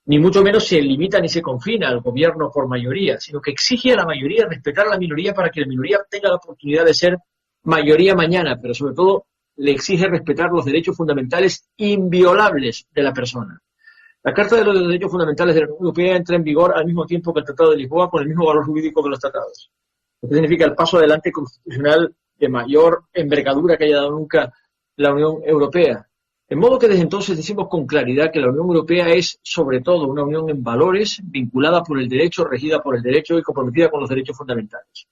Speaker 6: ni mucho menos se limita ni se confina al gobierno por mayoría, sino que exige a la mayoría respetar a la minoría para que la minoría tenga la oportunidad de ser mayoría mañana, pero sobre todo le exige respetar los derechos fundamentales inviolables de la persona. La Carta de los Derechos Fundamentales de la Unión Europea entra en vigor al mismo tiempo que el Tratado de Lisboa, con el mismo valor jurídico que los tratados. Esto significa el paso adelante constitucional de mayor envergadura que haya dado nunca la Unión Europea. De modo que desde entonces decimos con claridad que la Unión Europea es sobre todo una unión en valores, vinculada por el derecho, regida por el derecho y comprometida con los derechos fundamentales.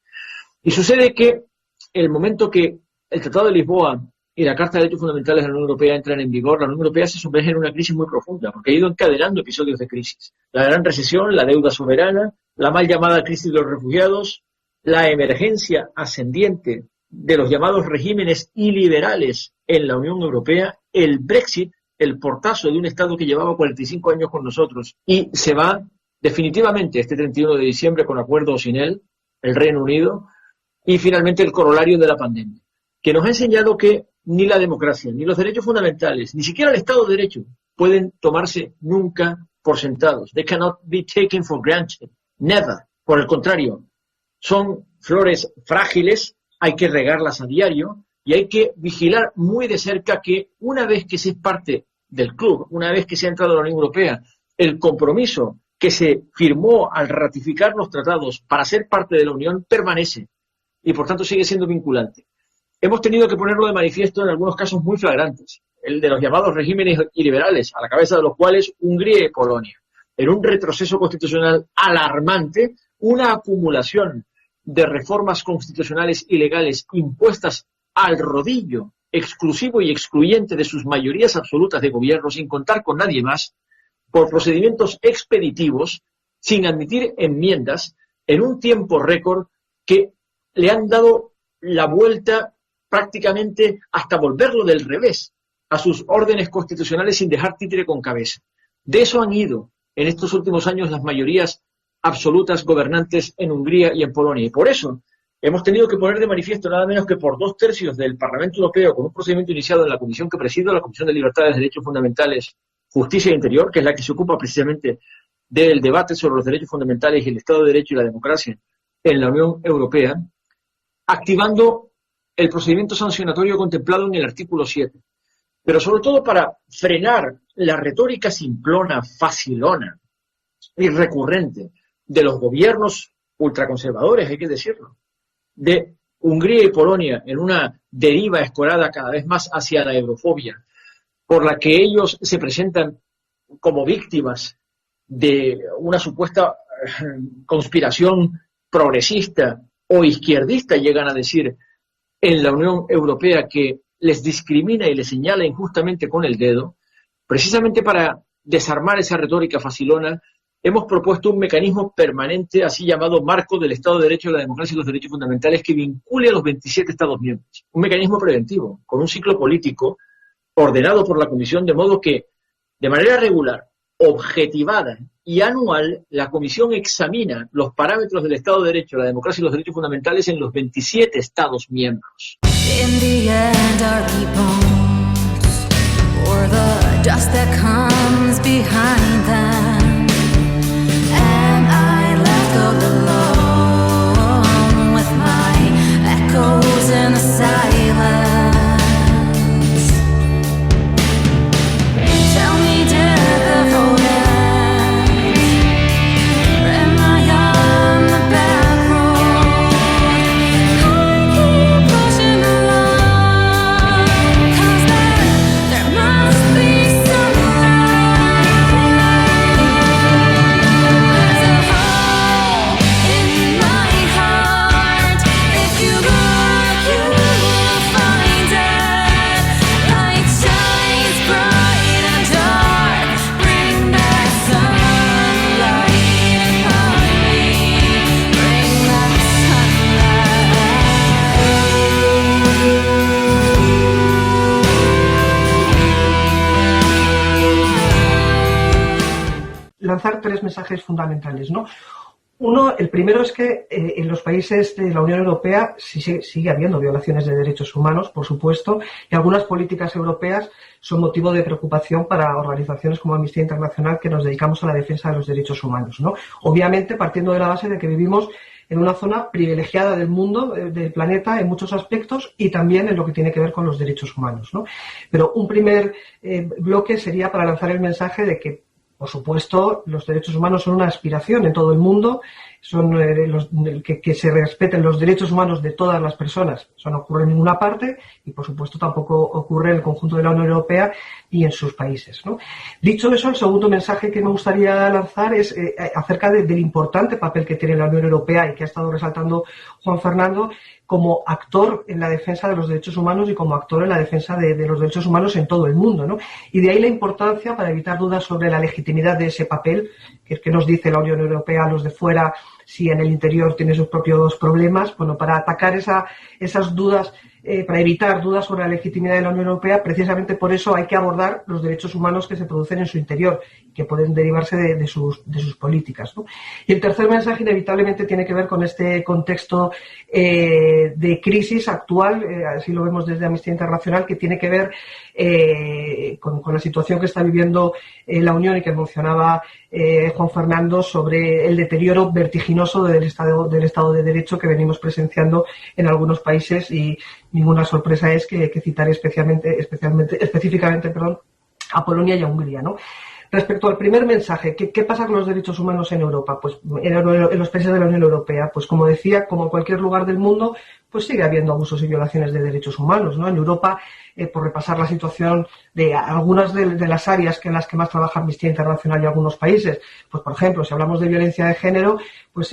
Speaker 6: Y sucede que el momento que el Tratado de Lisboa y la Carta de Derechos Fundamentales de la Unión Europea entran en vigor, la Unión Europea se sumerge en una crisis muy profunda, porque ha ido encadenando episodios de crisis. La gran recesión, la deuda soberana, la mal llamada crisis de los refugiados, la emergencia ascendiente de los llamados regímenes iliberales en la Unión Europea, el Brexit, el portazo de un Estado que llevaba 45 años con nosotros y se va definitivamente este 31 de diciembre con acuerdo o sin él, el Reino Unido, y finalmente el corolario de la pandemia, que nos ha enseñado que ni la democracia, ni los derechos fundamentales, ni siquiera el Estado de Derecho pueden tomarse nunca por sentados. They cannot be taken for granted. Never. Por el contrario, son flores frágiles, hay que regarlas a diario y hay que vigilar muy de cerca que una vez que se es parte del club, una vez que se ha entrado a la Unión Europea, el compromiso que se firmó al ratificar los tratados para ser parte de la Unión permanece y por tanto sigue siendo vinculante. Hemos tenido que ponerlo de manifiesto en algunos casos muy flagrantes, el de los llamados regímenes iliberales, a la cabeza de los cuales Hungría y Polonia, en un retroceso constitucional alarmante, una acumulación de reformas constitucionales ilegales impuestas al rodillo exclusivo y excluyente de sus mayorías absolutas de gobierno, sin contar con nadie más, por procedimientos expeditivos, sin admitir enmiendas, en un tiempo récord que le han dado la vuelta prácticamente hasta volverlo del revés a sus órdenes constitucionales sin dejar títere con cabeza. De eso han ido en estos últimos años las mayorías absolutas gobernantes en Hungría y en Polonia. Y por eso hemos tenido que poner de manifiesto nada menos que por 2/3 del Parlamento Europeo, con un procedimiento iniciado en la comisión que presido, la Comisión de Libertades, Derechos Fundamentales, Justicia e Interior, que es la que se ocupa precisamente del debate sobre los derechos fundamentales y el Estado de Derecho y la democracia en la Unión Europea, activando el procedimiento sancionatorio contemplado en el artículo 7. Pero sobre todo para frenar la retórica simplona, facilona y recurrente de los gobiernos ultraconservadores, hay que decirlo, de Hungría y Polonia en una deriva escorada cada vez más hacia la eurofobia, por la que ellos se presentan como víctimas de una supuesta conspiración progresista o izquierdista, llegan a decir, en la Unión Europea, que les discrimina y les señala injustamente con el dedo. Precisamente para desarmar esa retórica facilona, hemos propuesto un mecanismo permanente, así llamado Marco del Estado de Derecho, la Democracia y los Derechos Fundamentales, que vincule a los 27 Estados miembros. Un mecanismo preventivo, con un ciclo político ordenado por la Comisión, de modo que, de manera regular, objetivada y anual, la Comisión examina los parámetros del Estado de Derecho, la democracia y los derechos fundamentales en los 27 Estados miembros.
Speaker 5: In the end, are we bones or the dust that comes behind them? Am I left all alone with my echoes in the silence? Tell me, did the vote end? Or am I on the back road? I keep pushing along, 'cause there must be some light. There's a hole in my heart. If you look, you will find it. Light shines bright and dark. Bring back sunlight upon me. Bring back
Speaker 7: lanzar 3 mensajes fundamentales, ¿no? Uno, el primero es que en los países de la Unión Europea sigue habiendo violaciones de derechos humanos, por supuesto, y algunas políticas europeas son motivo de preocupación para organizaciones como Amnistía Internacional, que nos dedicamos a la defensa de los derechos humanos, ¿no? Obviamente, partiendo de la base de que vivimos en una zona privilegiada del mundo, del planeta, en muchos aspectos, y también en lo que tiene que ver con los derechos humanos, ¿no? Pero un primer bloque sería para lanzar el mensaje de que, por supuesto, los derechos humanos son una aspiración en todo el mundo, son que se respeten los derechos humanos de todas las personas. Eso no ocurre en ninguna parte y, por supuesto, tampoco ocurre en el conjunto de la Unión Europea y en sus países, ¿no? Dicho eso, el segundo mensaje que me gustaría lanzar es acerca del importante papel que tiene la Unión Europea y que ha estado resaltando Juan Fernando como actor en la defensa de los derechos humanos y como actor en la defensa de los derechos humanos en todo el mundo, ¿no? Y de ahí la importancia, para evitar dudas sobre la legitimidad de ese papel, que nos dice la Unión Europea a los de fuera, si en el interior tiene sus propios problemas. Bueno, para atacar esas dudas, para evitar dudas sobre la legitimidad de la Unión Europea, precisamente por eso hay que abordar los derechos humanos que se producen en su interior, que pueden derivarse de sus políticas, ¿no? Y el tercer mensaje inevitablemente tiene que ver con este contexto de crisis actual, así lo vemos desde Amnistía Internacional, que tiene que ver con la situación que está viviendo la Unión y que mencionaba Juan Fernando, sobre el deterioro vertiginoso del Estado de Derecho que venimos presenciando en algunos países, y ninguna sorpresa es que citaré específicamente a Polonia y a Hungría, ¿no? Respecto al primer mensaje, ¿qué pasa con los derechos humanos en Europa? Pues en los países de la Unión Europea, pues como decía, como en cualquier lugar del mundo, pues sigue habiendo abusos y violaciones de derechos humanos, ¿no? En Europa, por repasar la situación de algunas de las áreas en las que más trabaja Amnistía Internacional y algunos países, pues por ejemplo, si hablamos de violencia de género, pues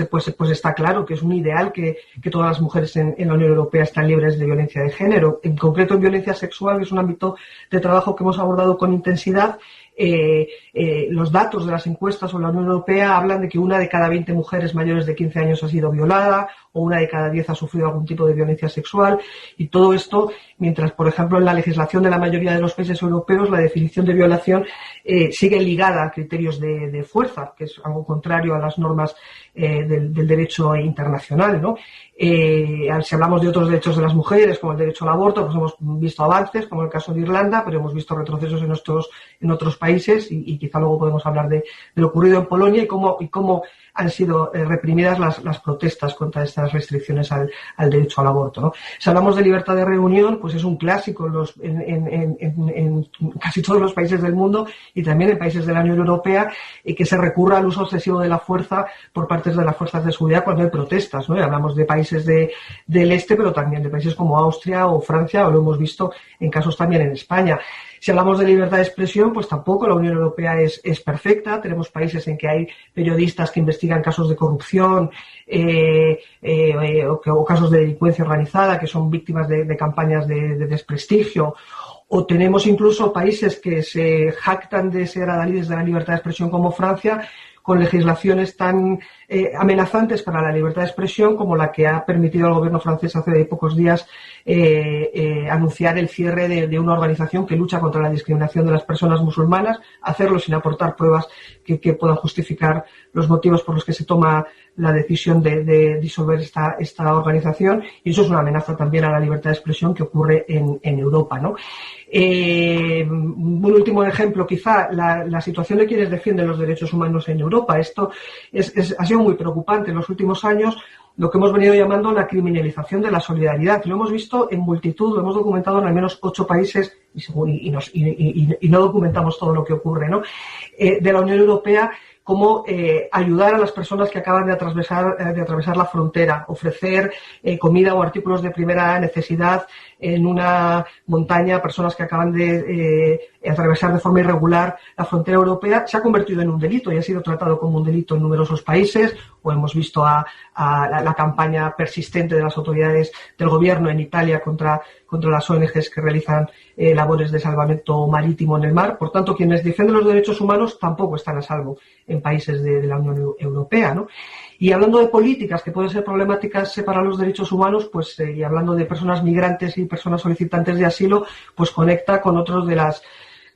Speaker 7: está claro que es un ideal que todas las mujeres en la Unión Europea están libres de violencia de género. En concreto, en violencia sexual, que es un ámbito de trabajo que hemos abordado con intensidad, Los datos de las encuestas sobre la Unión Europea hablan de que 1 de cada 20 mujeres mayores de 15 años ha sido violada, o 1 de cada 10 ha sufrido algún tipo de violencia sexual, y todo esto mientras, por ejemplo, en la legislación de la mayoría de los países europeos la definición de violación sigue ligada a criterios de fuerza, que es algo contrario a las normas del derecho internacional, ¿no? Si hablamos de otros derechos de las mujeres, como el derecho al aborto, pues hemos visto avances, como el caso de Irlanda, pero hemos visto retrocesos en otros países, y quizá luego podemos hablar de lo ocurrido en Polonia y cómo han sido reprimidas las protestas contra estas restricciones al derecho al aborto, ¿no? Si hablamos de libertad de reunión, pues es un clásico en casi todos los países del mundo y también en países de la Unión Europea, que se recurra al uso excesivo de la fuerza por parte de las fuerzas de seguridad cuando hay protestas, ¿no? Y hablamos de países del este, pero también de países como Austria o Francia, o lo hemos visto en casos también en España. Si hablamos de libertad de expresión, pues tampoco la Unión Europea es perfecta. Tenemos países en que hay periodistas que investigan casos de corrupción o casos de delincuencia organizada que son víctimas de campañas de desprestigio. O tenemos incluso países que se jactan de ser adalides de la libertad de expresión como Francia, con legislaciones tan amenazantes para la libertad de expresión como la que ha permitido al gobierno francés hace pocos días anunciar el cierre de una organización que lucha contra la discriminación de las personas musulmanas, hacerlo sin aportar pruebas que puedan justificar los motivos por los que se toma la decisión de disolver esta organización, y eso es una amenaza también a la libertad de expresión que ocurre en Europa, ¿no? Un último ejemplo, quizá, la situación de quienes defienden los derechos humanos en Europa. Esto ha sido muy preocupante en los últimos años, lo que hemos venido llamando la criminalización de la solidaridad. Lo hemos visto en multitud, lo hemos documentado en al menos 8 países y no documentamos todo lo que ocurre, ¿no? De la Unión Europea, cómo ayudar a las personas que acaban de atravesar la frontera, ofrecer comida o artículos de primera necesidad en una montaña a personas que acaban de atravesar de forma irregular la frontera europea, se ha convertido en un delito y ha sido tratado como un delito en numerosos países. O hemos visto a la campaña persistente de las autoridades del gobierno en Italia contra las ONGs que realizan labores de salvamento marítimo en el mar. Por tanto, quienes defienden los derechos humanos tampoco están a salvo en países de la Unión Europea, ¿no? Y hablando de políticas que pueden ser problemáticas para los derechos humanos, pues y hablando de personas migrantes y personas solicitantes de asilo, pues conecta con otros de las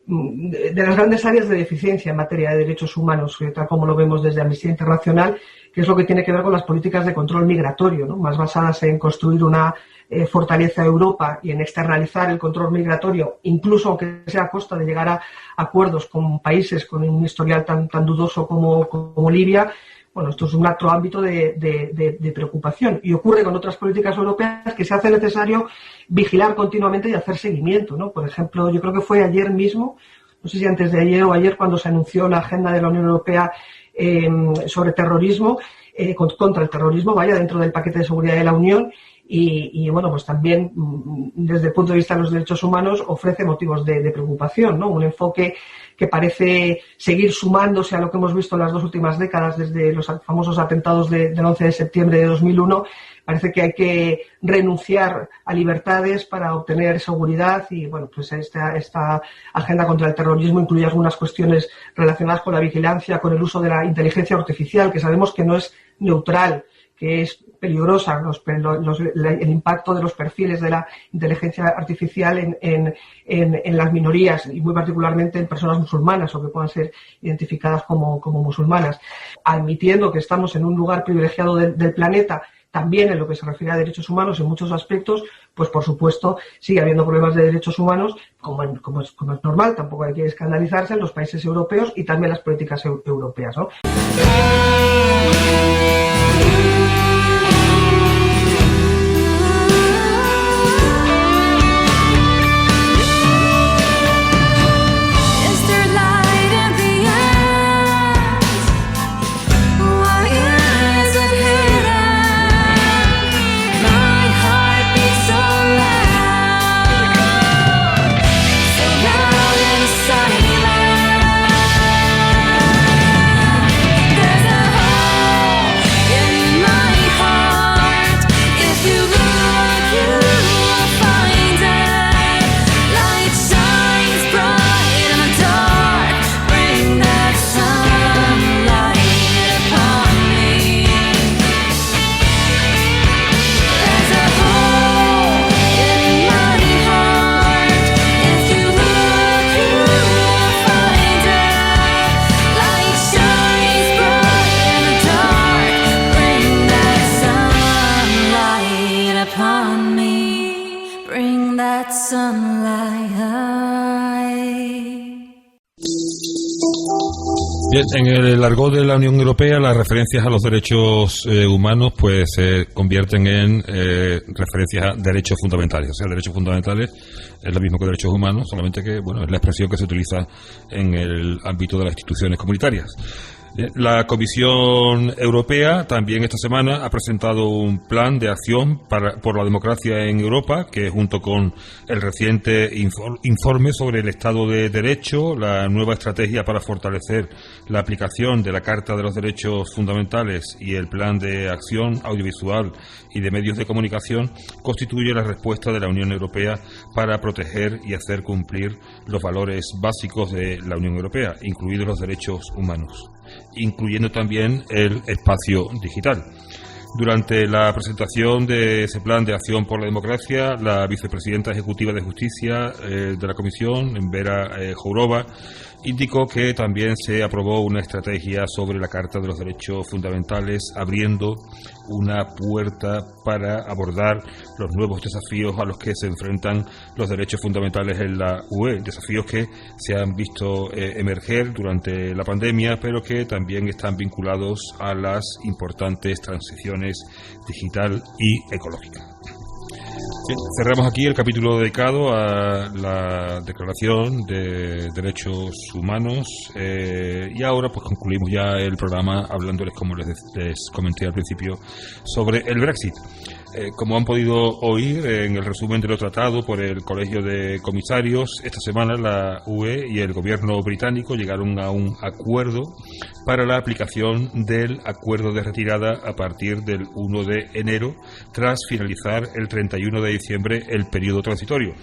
Speaker 7: grandes áreas de deficiencia en materia de derechos humanos, tal como lo vemos desde Amnistía Internacional, que es lo que tiene que ver con las políticas de control migratorio, ¿no? Más basadas en construir una fortaleza de Europa y en externalizar el control migratorio, incluso aunque sea a costa de llegar a acuerdos con países con un historial tan dudoso como Libia. Bueno, esto es un otro ámbito de preocupación, y ocurre con otras políticas europeas que se hace necesario vigilar continuamente y hacer seguimiento, ¿no? Por ejemplo, yo creo que fue ayer mismo, no sé si antes de ayer o ayer, cuando se anunció la agenda de la Unión Europea sobre terrorismo, contra el terrorismo, dentro del paquete de seguridad de la Unión. Y bueno, pues también desde el punto de vista de los derechos humanos ofrece motivos de preocupación, ¿no? Un enfoque que parece seguir sumándose a lo que hemos visto en las 2 últimas décadas, desde los famosos atentados del 11 de septiembre de 2001. Parece que hay que renunciar a libertades para obtener seguridad, y bueno, pues esta agenda contra el terrorismo incluye algunas cuestiones relacionadas con la vigilancia, con el uso de la inteligencia artificial, que sabemos que no es neutral, que es peligrosa, el impacto de los perfiles de la inteligencia artificial en las minorías, y muy particularmente en personas musulmanas o que puedan ser identificadas como musulmanas. Admitiendo que estamos en un lugar privilegiado del planeta, también en lo que se refiere a derechos humanos en muchos aspectos, pues por supuesto sigue habiendo problemas de derechos humanos, como es normal, tampoco hay que escandalizarse, en los países europeos y también las políticas europeas, ¿no?
Speaker 5: that sunlight.
Speaker 1: Bien, en el argot de la Unión Europea, las referencias a los derechos humanos pues se convierten en referencias a derechos fundamentales. O sea, derechos fundamentales es lo mismo que derechos humanos, solamente que bueno, es la expresión que se utiliza en el ámbito de las instituciones comunitarias. La Comisión Europea también esta semana ha presentado un plan de acción por la democracia en Europa, que junto con el reciente informe sobre el Estado de Derecho, la nueva estrategia para fortalecer la aplicación de la Carta de los Derechos Fundamentales y el plan de acción audiovisual y de medios de comunicación, constituye la respuesta de la Unión Europea para proteger y hacer cumplir los valores básicos de la Unión Europea, incluidos los derechos humanos, incluyendo también el espacio digital. Durante la presentación de ese plan de acción por la democracia, la vicepresidenta ejecutiva de Justicia de la Comisión, Vera Jourova, indicó que también se aprobó una estrategia sobre la Carta de los Derechos Fundamentales, abriendo una puerta para abordar los nuevos desafíos a los que se enfrentan los derechos fundamentales en la UE, desafíos que se han visto emerger durante la pandemia, pero que también están vinculados a las importantes transiciones digital y ecológica. Bien, cerramos aquí el capítulo dedicado a la Declaración de Derechos Humanos y ahora pues concluimos ya el programa hablándoles, como les comenté al principio, sobre el Brexit. Como han podido oír en el resumen de lo tratado por el Colegio de Comisarios, esta semana la UE y el gobierno británico llegaron a un acuerdo para la aplicación del acuerdo de retirada a partir del 1 de enero, tras finalizar el 31 de diciembre el periodo transitorio.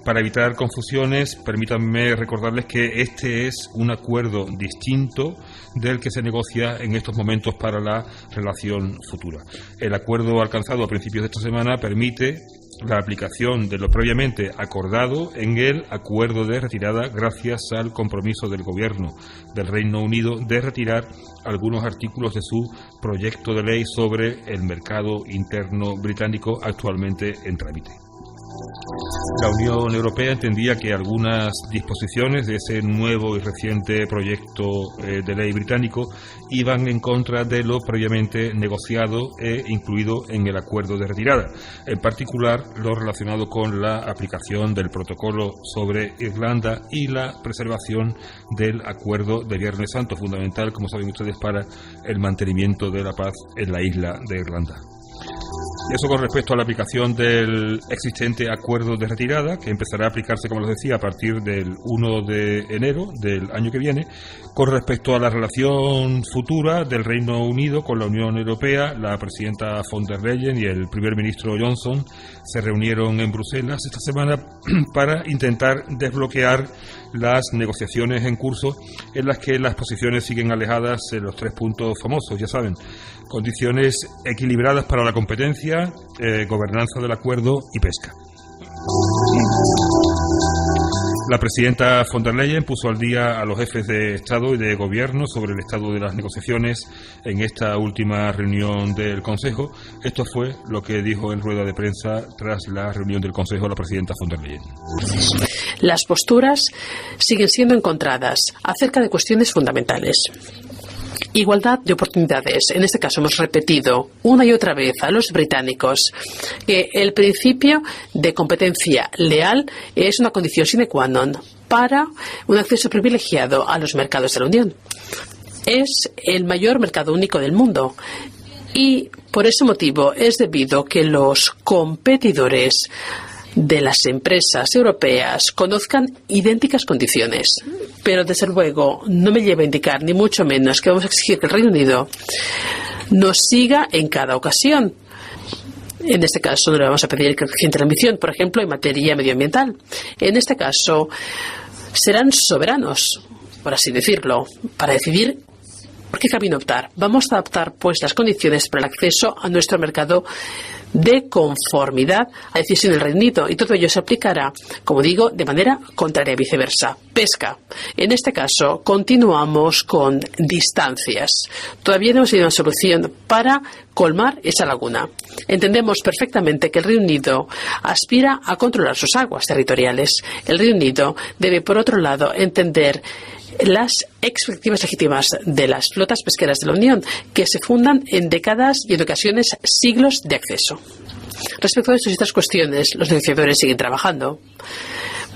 Speaker 1: Para evitar confusiones, permítanme recordarles que este es un acuerdo distinto del que se negocia en estos momentos para la relación futura. El acuerdo alcanzado a principios de esta semana permite la aplicación de lo previamente acordado en el acuerdo de retirada, gracias al compromiso del Gobierno del Reino Unido de retirar algunos artículos de su proyecto de ley sobre el mercado interno británico actualmente en trámite. La Unión Europea entendía que algunas disposiciones de ese nuevo y reciente proyecto de ley británico iban en contra de lo previamente negociado e incluido en el acuerdo de retirada, en particular lo relacionado con la aplicación del protocolo sobre Irlanda y la preservación del acuerdo de Viernes Santo, fundamental, como saben ustedes, para el mantenimiento de la paz en la isla de Irlanda. Eso con respecto a la aplicación del existente acuerdo de retirada, que empezará a aplicarse, como les decía, a partir del 1 de enero del año que viene. Con respecto a la relación futura del Reino Unido con la Unión Europea, la presidenta von der Leyen y el primer ministro Johnson se reunieron en Bruselas esta semana para intentar desbloquear las negociaciones en curso, en las que las posiciones siguen alejadas en los 3 puntos famosos, ya saben: condiciones equilibradas para la competencia, gobernanza del acuerdo y pesca. La presidenta von der Leyen puso al día a los jefes de Estado y de Gobierno sobre el estado de las negociaciones en esta última reunión del Consejo. Esto fue lo que dijo en rueda de prensa tras la reunión del Consejo la presidenta von der Leyen.
Speaker 8: Las posturas siguen siendo encontradas acerca de cuestiones fundamentales. Igualdad de oportunidades. En este caso hemos repetido una y otra vez a los británicos que el principio de competencia leal es una condición sine qua non para un acceso privilegiado a los mercados de la Unión. Es el mayor mercado único del mundo y por ese motivo es debido que los competidores de las empresas europeas conozcan idénticas condiciones. Pero, desde luego, no me lleva a indicar, ni mucho menos, que vamos a exigir que el Reino Unido nos siga en cada ocasión. En este caso, no le vamos a pedir que creciente la ambición, por ejemplo, en materia medioambiental. En este caso, serán soberanos, por así decirlo, para decidir ¿Por qué camino optar? Vamos a adaptar pues las condiciones para el acceso a nuestro mercado de conformidad a la decisión del Reino Unido, y todo ello se aplicará, como digo, de manera contraria y viceversa. Pesca. En este caso, continuamos con distancias. Todavía no hemos tenido una solución para colmar esa laguna. Entendemos perfectamente que el Reino Unido aspira a controlar sus aguas territoriales. El Reino Unido debe, por otro lado, entender las expectativas legítimas de las flotas pesqueras de la Unión, que se fundan en décadas y en ocasiones siglos de acceso. Respecto a estas y otras cuestiones, los negociadores siguen trabajando.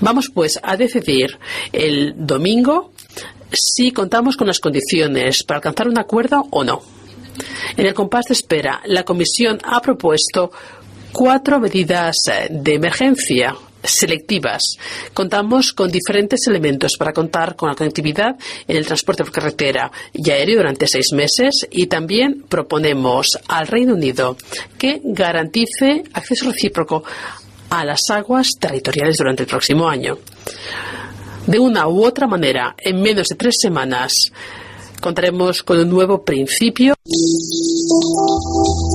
Speaker 8: Vamos pues a decidir el domingo si contamos con las condiciones para alcanzar un acuerdo o no. En el compás de espera, la Comisión ha propuesto 4 medidas de emergencia selectivas. Contamos con diferentes elementos para contar con la conectividad en el transporte por carretera y aéreo durante 6 meses, y también proponemos al Reino Unido que garantice acceso recíproco a las aguas territoriales durante el próximo año. De una u otra manera, en menos de 3 semanas, contaremos con un nuevo principio.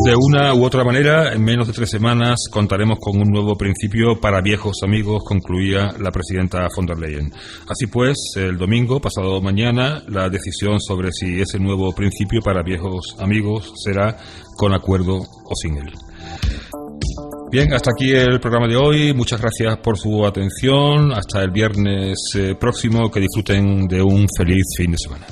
Speaker 1: De una u otra manera, en menos de 3 semanas contaremos con un nuevo principio para viejos amigos, concluía la presidenta von der Leyen. Así pues, el domingo, pasado mañana, la decisión sobre si ese nuevo principio para viejos amigos será con acuerdo o sin él. Bien, hasta aquí el programa de hoy. Muchas gracias por su atención. Hasta el viernes próximo. Que disfruten de un feliz fin de semana.